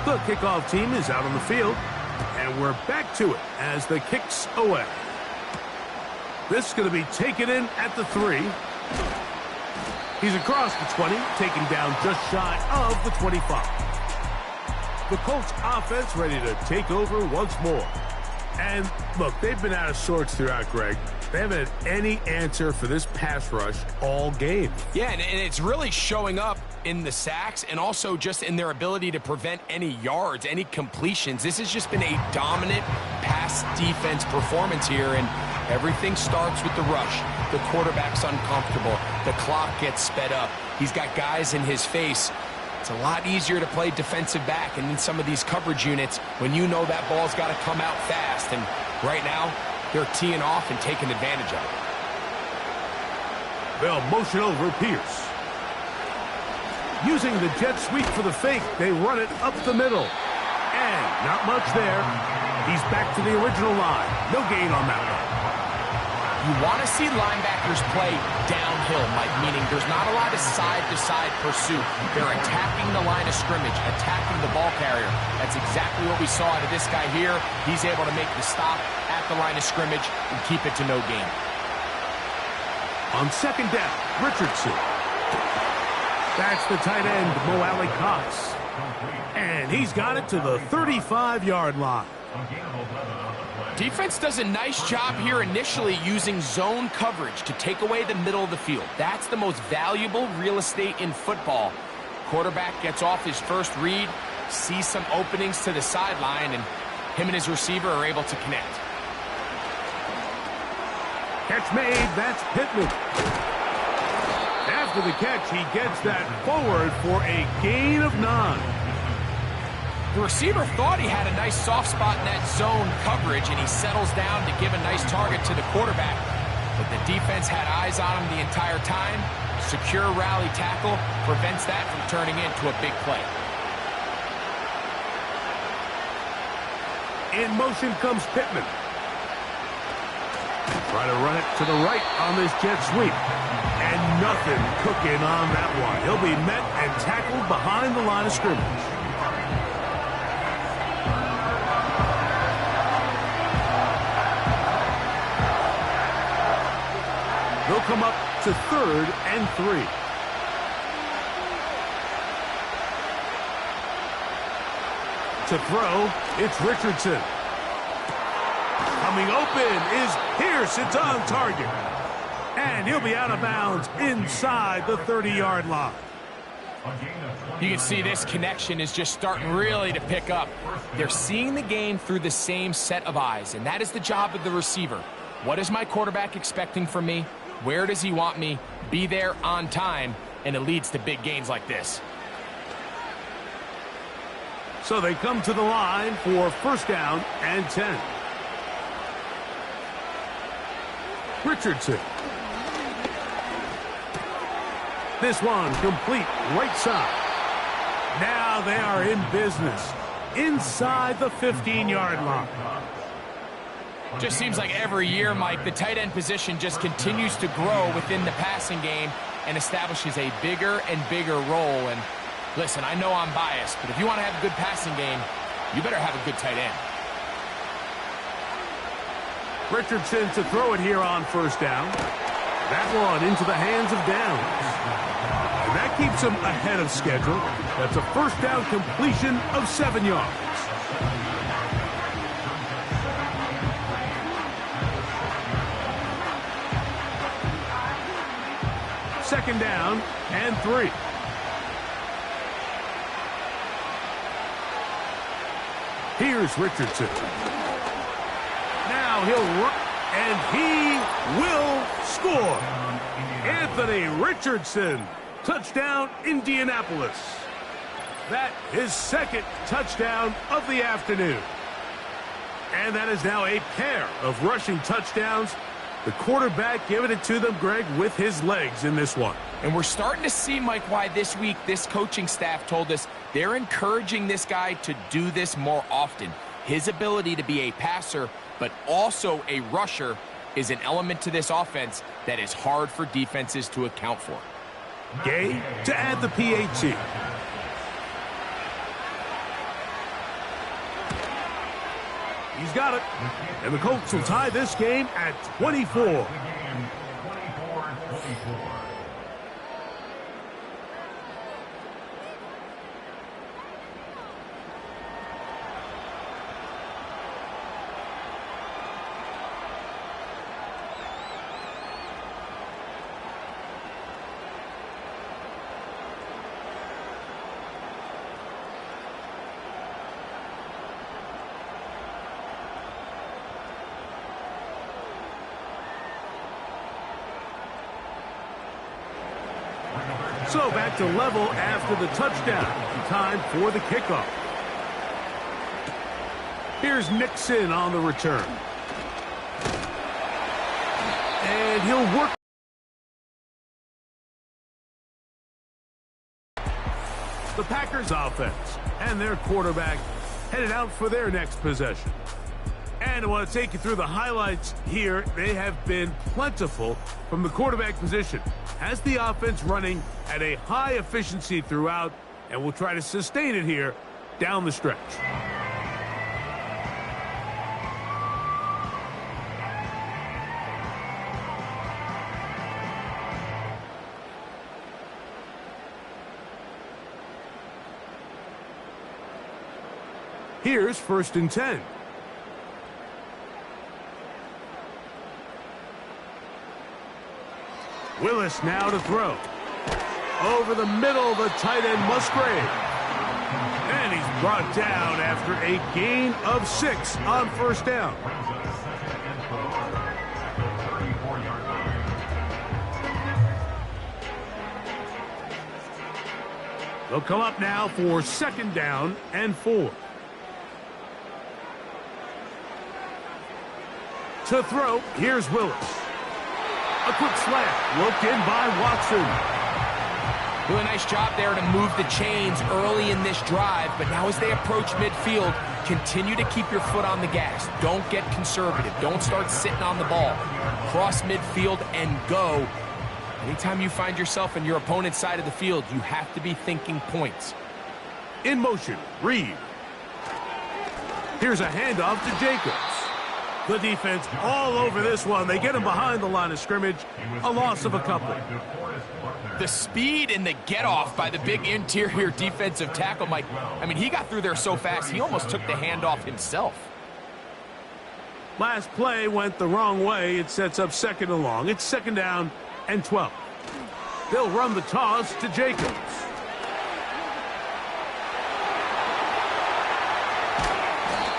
The kickoff team is out on the field, and we're back to it as the kick's away. This is going to be taken in at the 3. He's across the 20, taken down just shy of the 25. The Colts offense ready to take over once more. And look, they've been out of sorts throughout, Greg. They haven't had any answer for this pass rush all game. Yeah, and it's really showing up in the sacks and also just in their ability to prevent any yards, any completions. This has just been a dominant pass defense performance here, and everything starts with the rush. The quarterback's uncomfortable. The clock gets sped up. He's got guys in his face. It's a lot easier to play defensive back, and in some of these coverage units, when you know that ball's got to come out fast, and right now, they're teeing off and taking advantage of it. They'll motion over Pierce. Using the jet sweep for the fake, they run it up the middle. And not much there. He's back to the original line. No gain on that one. You want to see linebackers play downhill, Mike, meaning there's not a lot of side-to-side pursuit. They're attacking the line of scrimmage, attacking the ball carrier. That's exactly what we saw out of this guy here. He's able to make the stop at the line of scrimmage and keep it to no gain. On second down, Richardson. That's the tight end, Mo Alley Cox. And he's got it to the 35-yard line. Defense does a nice job here initially using zone coverage to take away the middle of the field. That's the most valuable real estate in football. Quarterback gets off his first read, sees some openings to the sideline, and him and his receiver are able to connect. Catch made, that's Pittman. After the catch, he gets that forward for a gain of 9. The receiver thought he had a nice soft spot in that zone coverage, and he settles down to give a nice target to the quarterback. But the defense had eyes on him the entire time. Secure rally tackle prevents that from turning into a big play. In motion comes Pittman. Try to run it to the right on this jet sweep. And nothing cooking on that one. He'll be met and tackled behind the line of scrimmage. They'll come up to 3rd and 3. To throw, it's Richardson. Coming open is Pierce. It's on target. And he'll be out of bounds inside the 30-yard line. You can see this connection is just starting really to pick up. They're seeing the game through the same set of eyes, and that is the job of the receiver. What is my quarterback expecting from me? Where does he want me? Be there on time, and it leads to big gains like this. So they come to the line for 1st down and 10. Richardson. This one complete right side. Now they are in business inside the 15-yard line. Just seems like every year, Mike, the tight end position just continues to grow within the passing game and establishes a bigger and bigger role. And listen, I know I'm biased, but if you want to have a good passing game, you better have a good tight end. Richardson to throw it here on 1st down. That one into the hands of Downs. And that keeps him ahead of schedule. That's a 1st down completion of 7 yards. Second down and 3. Here's Richardson. Now he'll run, and he will score. Anthony Richardson, touchdown Indianapolis. That is 2nd touchdown of the afternoon. And that is now a pair of rushing touchdowns. The quarterback giving it to them, Greg, with his legs in this one. And we're starting to see, Mike, why this week this coaching staff told us they're encouraging this guy to do this more often. His ability to be a passer, but also a rusher, is an element to this offense that is hard for defenses to account for. Gay to add the PAT. He's got it. And the Colts will tie this game at 24. 24-24. So back to level after the touchdown. Time for the kickoff. Here's Nixon on the return. And he'll work. The Packers offense and their quarterback headed out for their next possession. And I want to take you through the highlights here. They have been plentiful from the quarterback position. Has the offense running at a high efficiency throughout, and will try to sustain it here down the stretch. Here's 1st and 10. Willis now to throw. Over the middle, the tight end Musgrave. And he's brought down after a gain of 6 on 1st down. They'll come up now for 2nd down and 4. To throw, here's Willis. A quick slant, looked in by Watson. Really nice job there to move the chains early in this drive, but now as they approach midfield, continue to keep your foot on the gas. Don't get conservative. Don't start sitting on the ball. Cross midfield and go. Anytime you find yourself in your opponent's side of the field, you have to be thinking points. In motion, Reed. Here's a handoff to Jacobs. The defense all over this one. They get him behind the line of scrimmage. A loss of a couple. The speed and the get-off by the big interior defensive tackle, Mike. I mean, he got through there so fast, he almost took the handoff himself. Last play went the wrong way. It sets up 2nd and long. It's 2nd down and 12. They'll run the toss to Jacobs.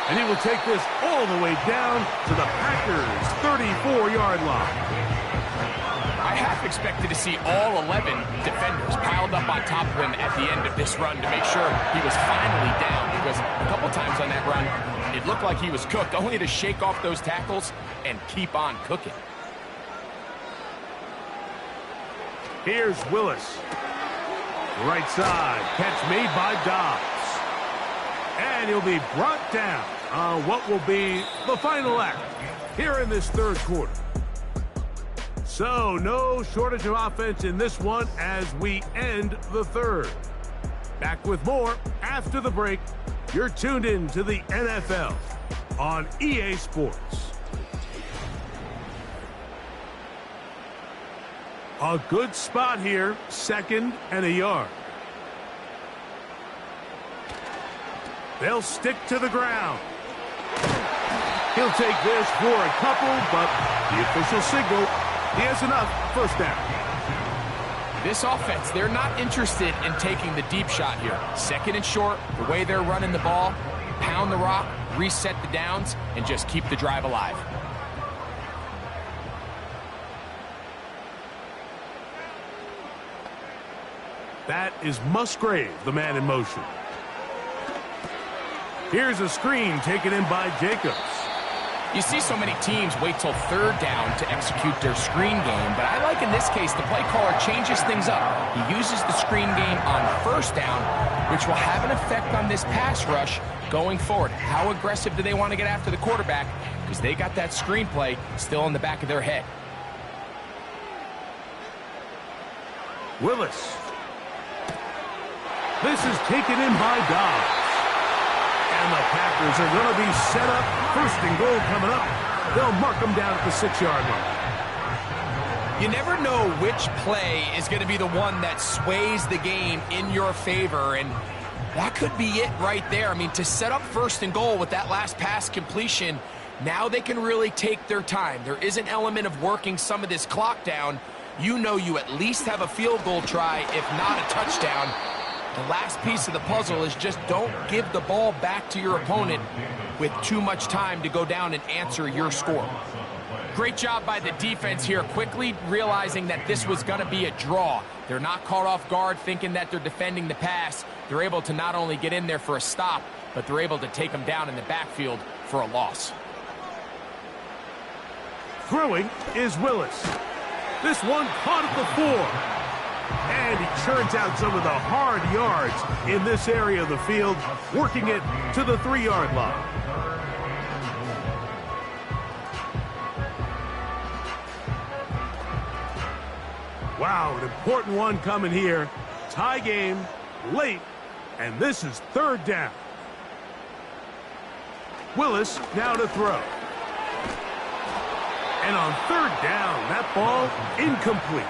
And he will take this all the way down to the Packers' 34-yard line. I half expected to see all 11 defenders piled up on top of him at the end of this run to make sure he was finally down, because a couple times on that run, it looked like he was cooked, only to shake off those tackles and keep on cooking. Here's Willis. Right side, catch made by Dobbs. And he'll be brought down on what will be the final act here in this 3rd quarter. So no shortage of offense in this one as we end the 3rd. Back with more after the break. You're tuned in to the NFL on EA Sports. A good spot here, 2nd and a yard. They'll stick to the ground. He'll take this for a couple, but the official signal, he has enough. 1st down. This offense, they're not interested in taking the deep shot here. 2nd and short, the way they're running the ball, pound the rock, reset the downs, and just keep the drive alive. That is Musgrave, the man in motion. Here's a screen taken in by Jacobs. You see so many teams wait till 3rd down to execute their screen game, but I like in this case the play caller changes things up. He uses the screen game on 1st down, which will have an effect on this pass rush going forward. How aggressive do they want to get after the quarterback? Because they got that screen play still in the back of their head. Willis. This is taken in by Dobbs. And the Packers are going to be set up. 1st and goal coming up. They'll mark them down at the 6-yard line. You never know which play is going to be the one that sways the game in your favor, and that could be it right there. I mean, to set up 1st and goal with that last pass completion, now they can really take their time. There is an element of working some of this clock down. You know you at least have a field goal try, if not a touchdown. The last piece of the puzzle is just don't give the ball back to your opponent with too much time to go down and answer your score. Great job by the defense here, quickly realizing that this was going to be a draw. They're not caught off guard thinking that they're defending the pass. They're able to not only get in there for a stop, but they're able to take them down in the backfield for a loss. Throwing is Willis. This one caught at the 4. And he churns out some of the hard yards in this area of the field, working it to the 3-yard line. Wow, an important one coming here. Tie game, late, and this is third down. Willis now to throw. And on third down, that ball incomplete.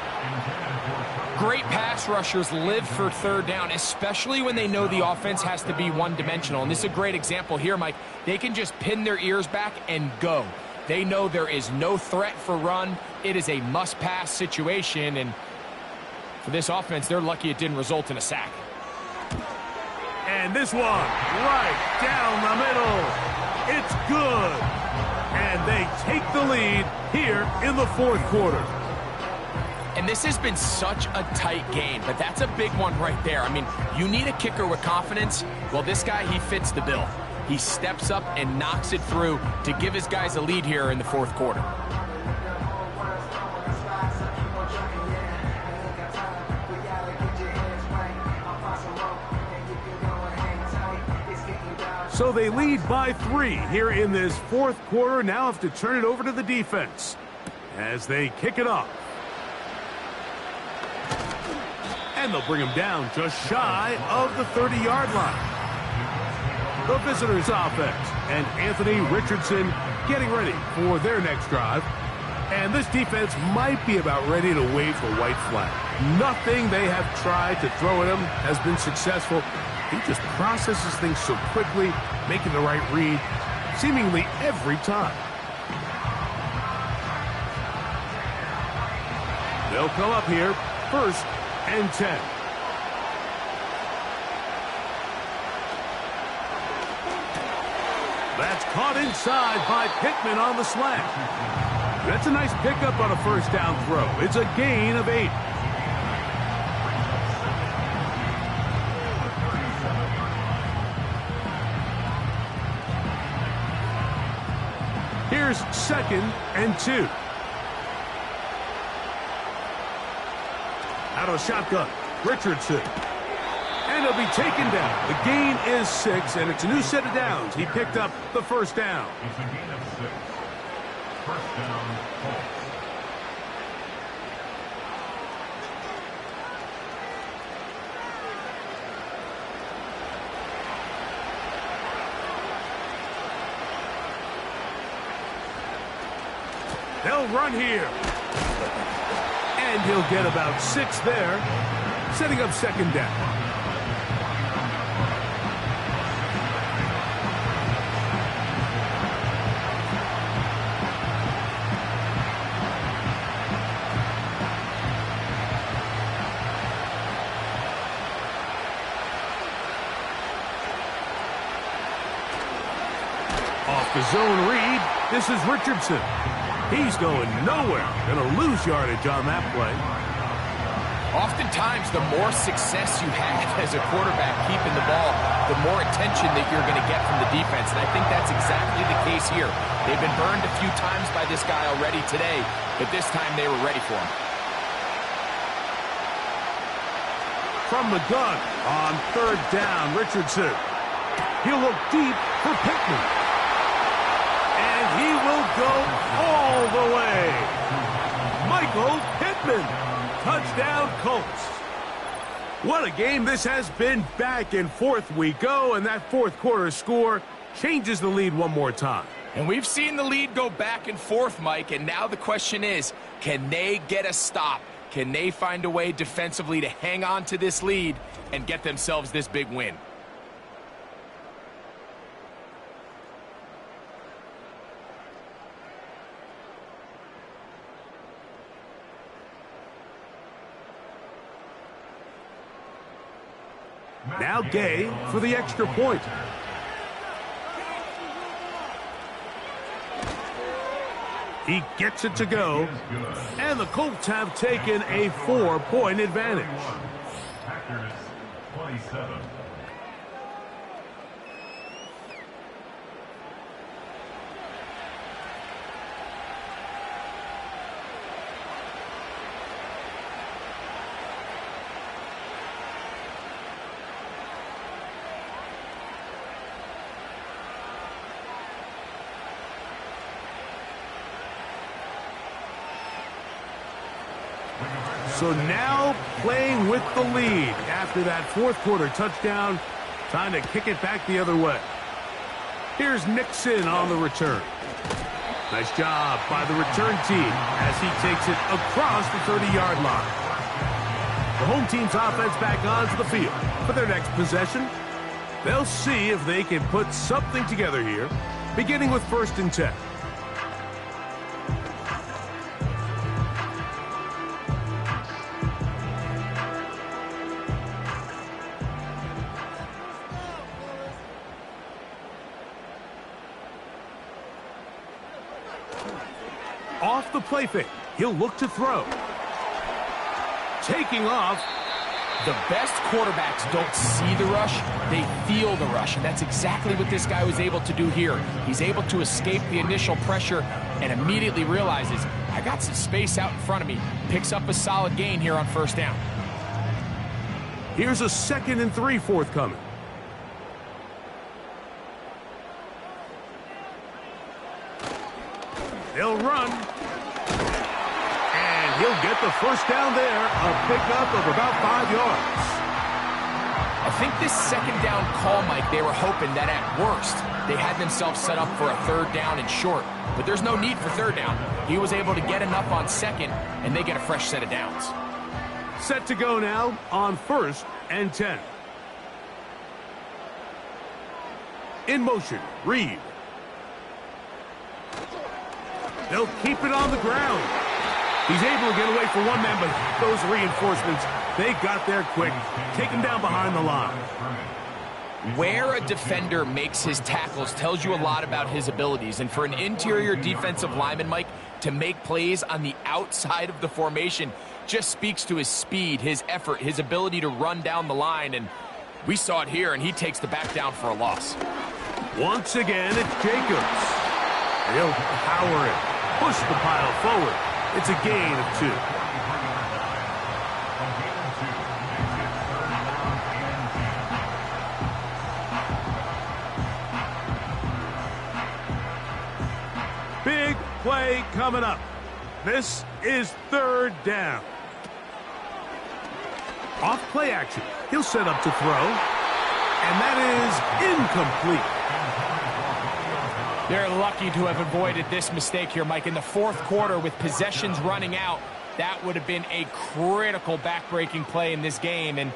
Great pass rushers live for third down, especially when they know the offense has to be one-dimensional. And this is a great example here, Mike. They can just pin their ears back and go. They know there is no threat for run. It is a must-pass situation, and for this offense, they're lucky it didn't result in a sack. And this one, right down the middle. It's good. And they take the lead here in the fourth quarter. And this has been such a tight game, but that's a big one right there. I mean, you need a kicker with confidence. Well, this guy, he fits the bill. He steps up and knocks it through to give his guys a lead here in the fourth quarter. So they lead by 3 here in this fourth quarter. Now have to turn it over to the defense as they kick it off. And they'll bring him down just shy of the 30-yard line. The visitors' offense and Anthony Richardson getting ready for their next drive. And this defense might be about ready to wave the white flag. Nothing they have tried to throw at him has been successful. He just processes things so quickly, making the right read seemingly every time. They'll come up here, 1st and 10. That's caught inside by Pittman on the slant. That's a nice pickup on a first down throw. It's a gain of 8. Here's 2nd and 2. Out of the shotgun, Richardson. And he'll be taken down. The gain is 6, and it's a new set of downs. He picked up the first down. It's a gain of 6. First down, Colts. They'll run here. And he'll get about 6 there, setting up 2nd down. Off the zone read, this is Richardson. He's going nowhere. Going to lose yardage on that play. Oftentimes, the more success you have as a quarterback keeping the ball, the more attention that you're going to get from the defense. And I think that's exactly the case here. They've been burned a few times by this guy already today, but this time they were ready for him. From the gun on 3rd down, Richardson. He'll look deep for Pittman. And he will go all the way. Michael Pittman. Touchdown, Colts. What a game this has been. Back and forth we go, and that fourth quarter score changes the lead one more time. And we've seen the lead go back and forth, Mike, and now the question is, can they get a stop? Can they find a way defensively to hang on to this lead and get themselves this big win? Now Gay for the extra point. He gets it to go, and the Colts have taken a 4-point advantage. Packers 27. So now playing with the lead after that fourth quarter touchdown. Time to kick it back the other way. Here's Nixon on the return. Nice job by the return team as he takes it across the 30-yard line. The home team's offense back onto the field for their next possession. They'll see if they can put something together here, beginning with 1st and 10. Off the play fake, he'll look to throw. Taking off. The best quarterbacks don't see the rush, they feel the rush, and that's exactly what this guy was able to do here. He's able to escape the initial pressure and immediately realizes, I got some space out in front of me. Picks up a solid gain here on 1st down. Here's a 2nd and 3 forthcoming. They'll run. And he'll get the 1st down there, a pickup of about 5 yards. I think this 2nd down call, Mike, they were hoping that at worst, they had themselves set up for a 3rd down and short. But there's no need for 3rd down. He was able to get enough on 2nd, and they get a fresh set of downs. Set to go now on 1st and 10. In motion, Reed. They'll keep it on the ground. He's able to get away for one man, but those reinforcements, they got there quick. Take him down behind the line. Where a defender makes his tackles tells you a lot about his abilities. And for an interior defensive lineman, Mike, to make plays on the outside of the formation just speaks to his speed, his effort, his ability to run down the line. And we saw it here, and he takes the back down for a loss. Once again, it's Jacobs. He'll power it. Push the pile forward. It's a gain of 2. Big play coming up. This is 3rd down. Off play action. He'll set up to throw. And that is incomplete. They're lucky to have avoided this mistake here, Mike. In the 4th quarter, with possessions running out, that would have been a critical backbreaking play in this game. And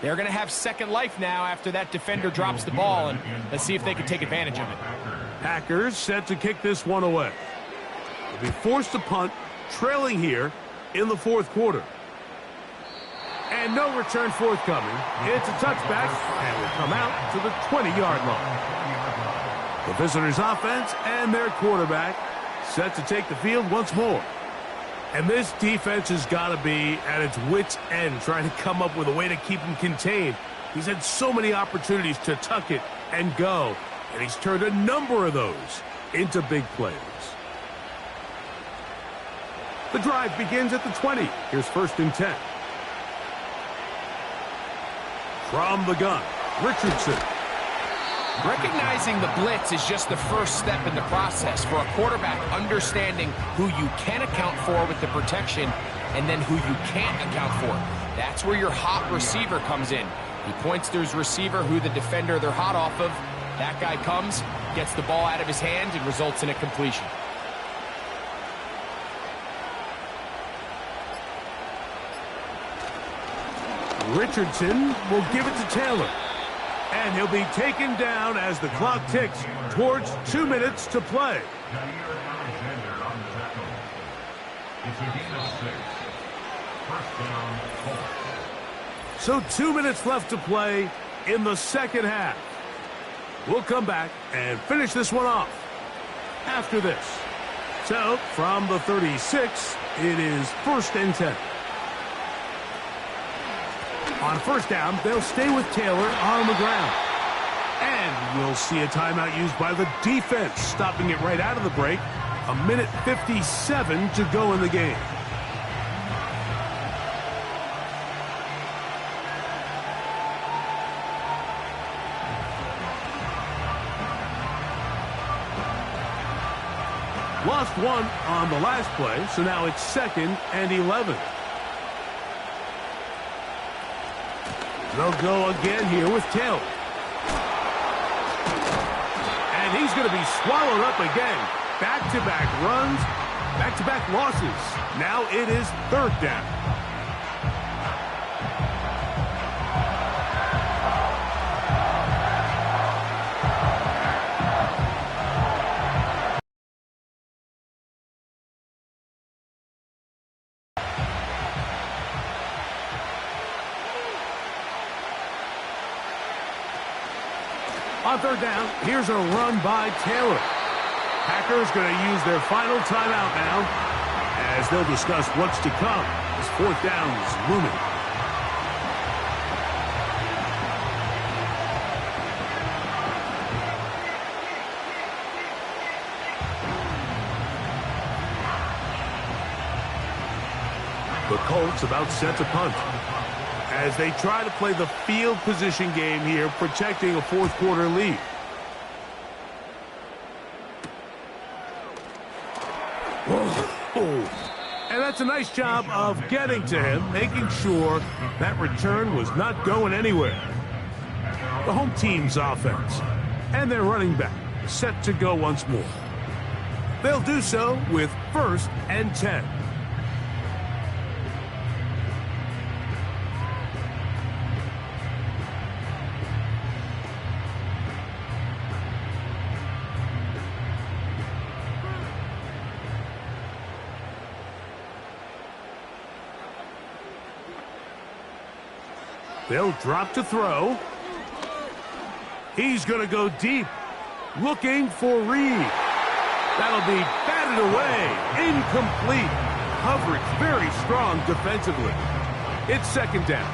they're going to have second life now after that defender drops the ball. And let's see if they can take advantage of it. Packers set to kick this one away. They'll be forced to punt, trailing here in the 4th quarter. And no return forthcoming. It's a touchback, and will come out to the 20-yard line. The visitors' offense and their quarterback set to take the field once more. And this defense has got to be at its wits' end, trying to come up with a way to keep him contained. He's had so many opportunities to tuck it and go, and he's turned a number of those into big plays. The drive begins at the 20. Here's 1st and 10. From the gun, Richardson. Recognizing the blitz is just the first step in the process for a quarterback, understanding who you can account for with the protection and then who you can't account for. That's where your hot receiver comes in. He points to his receiver, who the defender they're hot off of. That guy comes, gets the ball out of his hand, and results in a completion. Richardson will give it to Taylor. And he'll be taken down as the clock ticks towards 2 minutes to play. So 2 minutes left to play in the 2nd half. We'll come back and finish this one off after this. So from the 36, it is 1st and 10. On 1st down, they'll stay with Taylor on the ground. And we'll see a timeout used by the defense, stopping it right out of the break. 1:57 to go in the game. Lost one on the last play, so now it's 2nd and 11. They'll go again here with Taylor. And he's going to be swallowed up again. Back-to-back runs, back-to-back losses. Now it is third down. On third down, here's a run by Taylor. Packers going to use their final timeout now as they'll discuss what's to come as fourth down is looming. The Colts about set to punt as they try to play the field position game here, protecting a fourth quarter lead. And that's a nice job of getting to him, making sure that return was not going anywhere. The home team's offense and their running back set to go once more. They'll do so with 1st and 10. They'll drop to throw. He's going to go deep, looking for Reed. That'll be batted away, incomplete. Coverage very strong defensively. It's second down.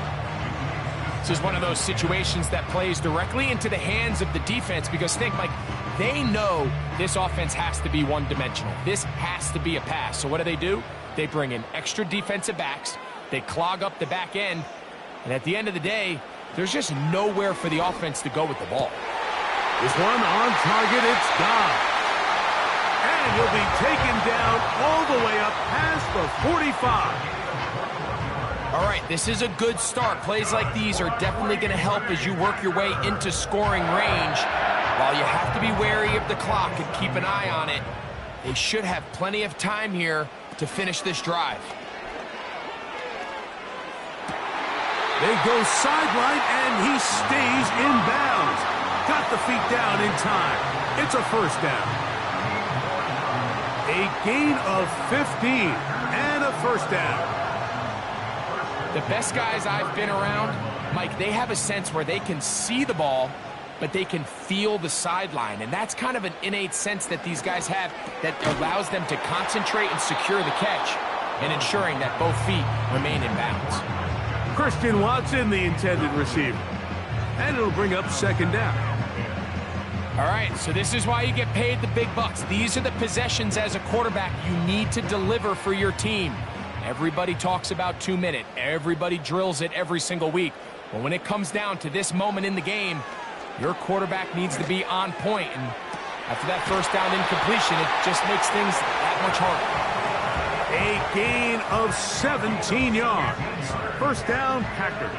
This is one of those situations that plays directly into the hands of the defense because think, Mike, they know this offense has to be one-dimensional. This has to be a pass. So what do? They bring in extra defensive backs. They clog up the back end. And at the end of the day, there's just nowhere for the offense to go with the ball. This one on target, it's gone. And he'll be taken down all the way up past the 45. All right, this is a good start. Plays like these are definitely going to help as you work your way into scoring range. While you have to be wary of the clock and keep an eye on it, they should have plenty of time here to finish this drive. They go sideline, and he stays in bounds. Got the feet down in time. It's a first down. A gain of 15 and a first down. The best guys I've been around, Mike, they have a sense where they can see the ball, but they can feel the sideline. And that's kind of an innate sense that these guys have that allows them to concentrate and secure the catch and ensuring that both feet remain in bounds. Christian Watson, the intended receiver. And it'll bring up second down. All right, so this is why you get paid the big bucks. These are the possessions as a quarterback you need to deliver for your team. Everybody talks about 2 minute. Everybody drills it every single week. But when it comes down to this moment in the game, your quarterback needs to be on point. And after that first down incompletion, it just makes things that much harder. A gain of 17 yards. First down, Packers.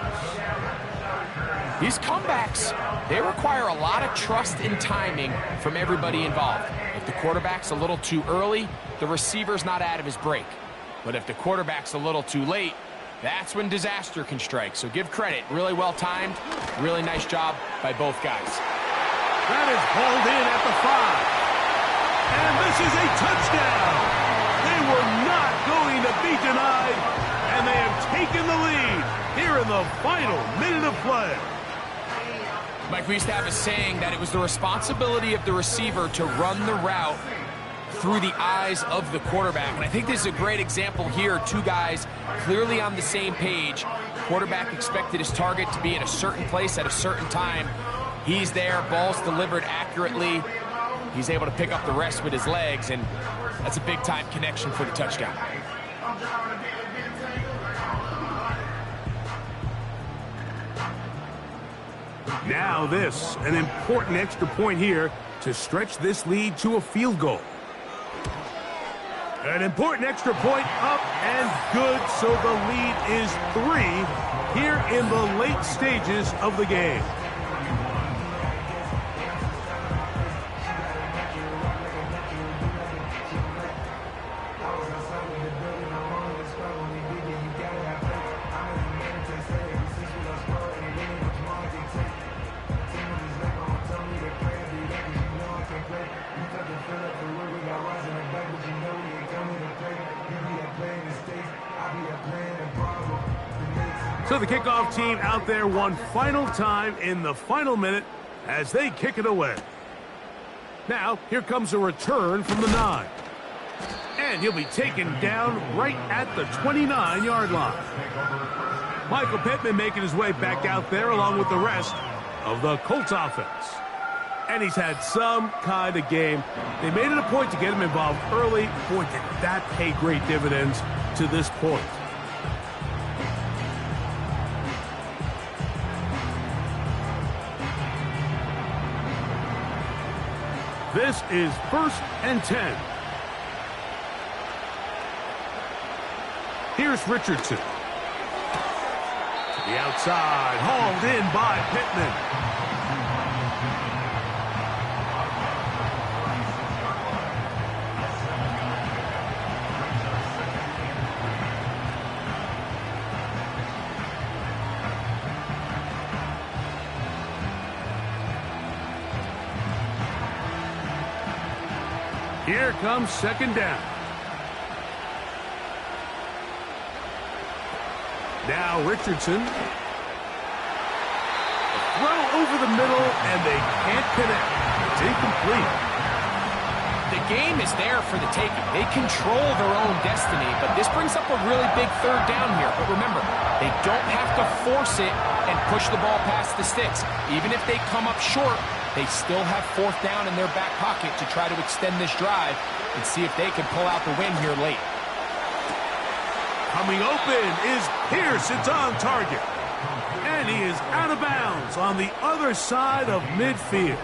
These comebacks, they require a lot of trust and timing from everybody involved. If the quarterback's a little too early, the receiver's not out of his break. But if the quarterback's a little too late, that's when disaster can strike. So give credit. Really well timed. Really nice job by both guys. That is hauled in at the 5. And this is a touchdown. They were not going to be denied, and they have taken the lead here in the final minute of play. Mike, we used to have a saying that it was the responsibility of the receiver to run the route through the eyes of the quarterback. And I think this is a great example here. Two guys clearly on the same page. Quarterback expected his target to be in a certain place at a certain time. He's there, ball's delivered accurately. He's able to pick up the rest with his legs, and that's a big-time connection for the touchdown. Now this, an important extra point here to stretch this lead to a field goal. An important extra point up and And good, so the lead is 3 here in the late stages of the game. So the kickoff team out there one final time in the final minute as they kick it away. Now, here comes a return from the 9. And he'll be taken down right at the 29-yard line. Michael Pittman making his way back out there along with the rest of the Colts offense. And he's had some kind of game. They made it a point to get him involved early. Boy, did that pay great dividends to this point. This is 1st and 10. Here's Richardson. To the outside, hauled in by Pittman. Here comes 2nd down. Now Richardson. A throw over the middle, and they can't connect. It's incomplete. The game is there for the taking. They control their own destiny, but this brings up a really big 3rd down here. But remember, they don't have to force it and push the ball past the sticks. Even if they come up short, they still have 4th down in their back pocket to try to extend this drive and see if they can pull out the win here late. Coming open is Pierce. It's on target. And he is out of bounds on the other side of midfield.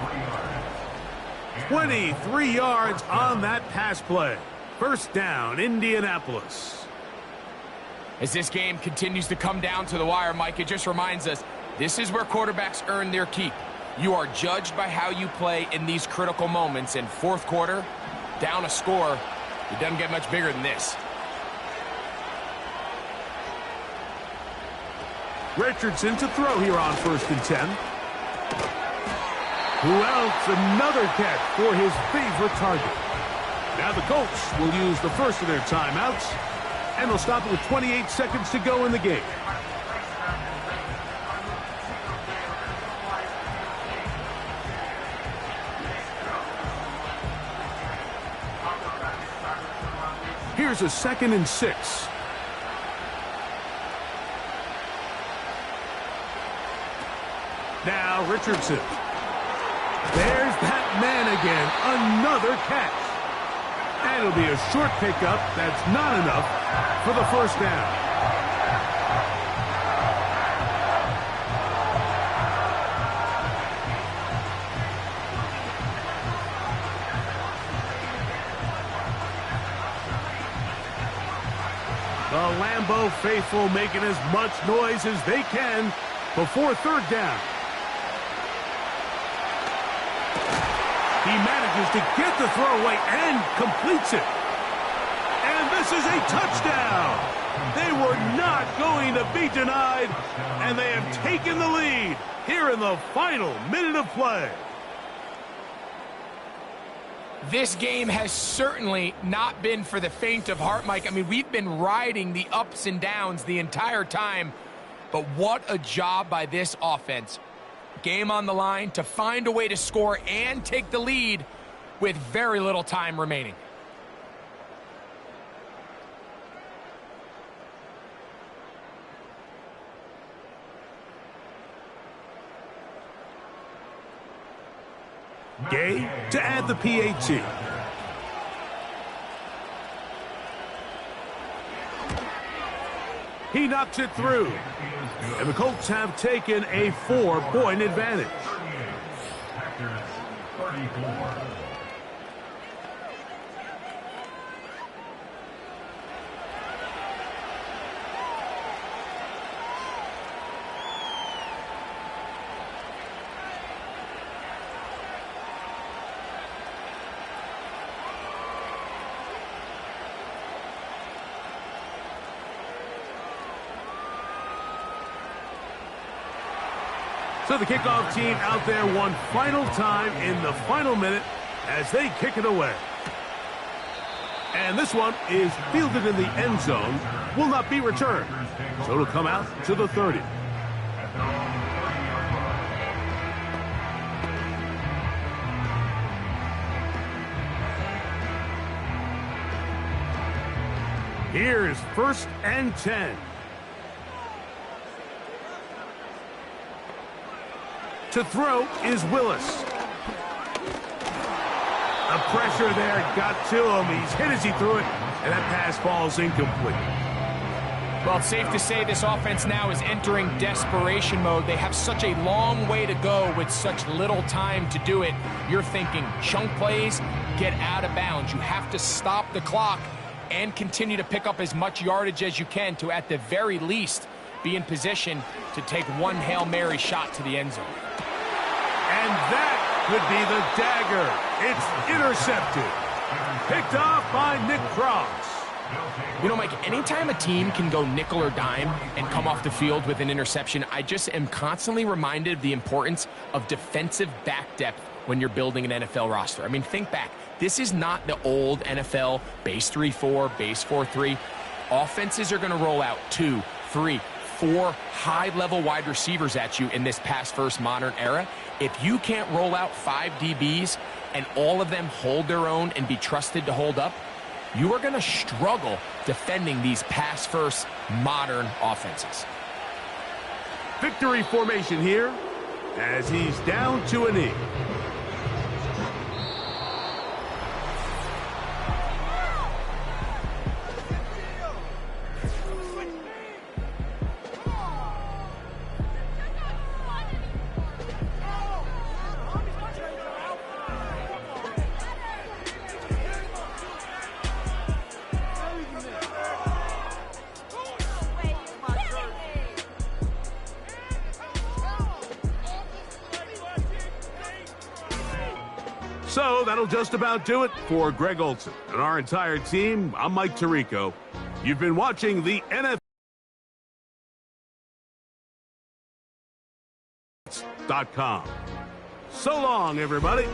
23 yards on that pass play. 1st down, Indianapolis. As this game continues to come down to the wire, Mike, it just reminds us this is where quarterbacks earn their keep. You are judged by how you play in these critical moments. In 4th quarter, down a score, it doesn't get much bigger than this. Richardson to throw here on 1st and 10. Who else? Another catch for his favorite target. Now the Colts will use the first of their timeouts, and they'll stop it with 28 seconds to go in the game. Here's a 2nd and 6. Now Richardson. There's that man again. Another catch. And it'll be a short pickup. That's not enough for the 1st down. The Lambeau faithful making as much noise as they can before 3rd down. He manages to get the throwaway and completes it. And this is a touchdown. They were not going to be denied, and they have taken the lead here in the final minute of play. This game has certainly not been for the faint of heart, Mike. I mean, we've been riding the ups and downs the entire time, but what a job by this offense. Game on the line to find a way to score and take the lead with very little time remaining. Gay to add the PAT. He knocks it through. And the Colts have taken a 4-point advantage. So the kickoff team out there one final time in the final minute as they kick it away. And this one is fielded in the end zone, will not be returned. So it'll come out to the 30. Here's 1st and 10. To throw is Willis. The pressure there got to him. He's hit as he threw it, and that pass falls incomplete. Well, it's safe to say this offense now is entering desperation mode. They have such a long way to go with such little time to do it. You're thinking chunk plays, get out of bounds. You have to stop the clock and continue to pick up as much yardage as you can to, at the very least, be in position to take one Hail Mary shot to the end zone. And that could be the dagger. It's intercepted. Picked off by Nick Cross. You know, Mike, anytime a team can go nickel or dime and come off the field with an interception, I just am constantly reminded of the importance of defensive back depth when you're building an NFL roster. I mean, think back. This is not the old NFL base 3-4, base 4-3. Offenses are going to roll out 2, 3, 4 high-level wide receivers at you in this pass-first modern era. If you can't roll out 5 DBs and all of them hold their own and be trusted to hold up, you are going to struggle defending these pass-first modern offenses. Victory formation here as he's down to a knee. So that'll just about do it for Greg Olson and our entire team. I'm Mike Tirico. You've been watching the NFL.com. So long, everybody.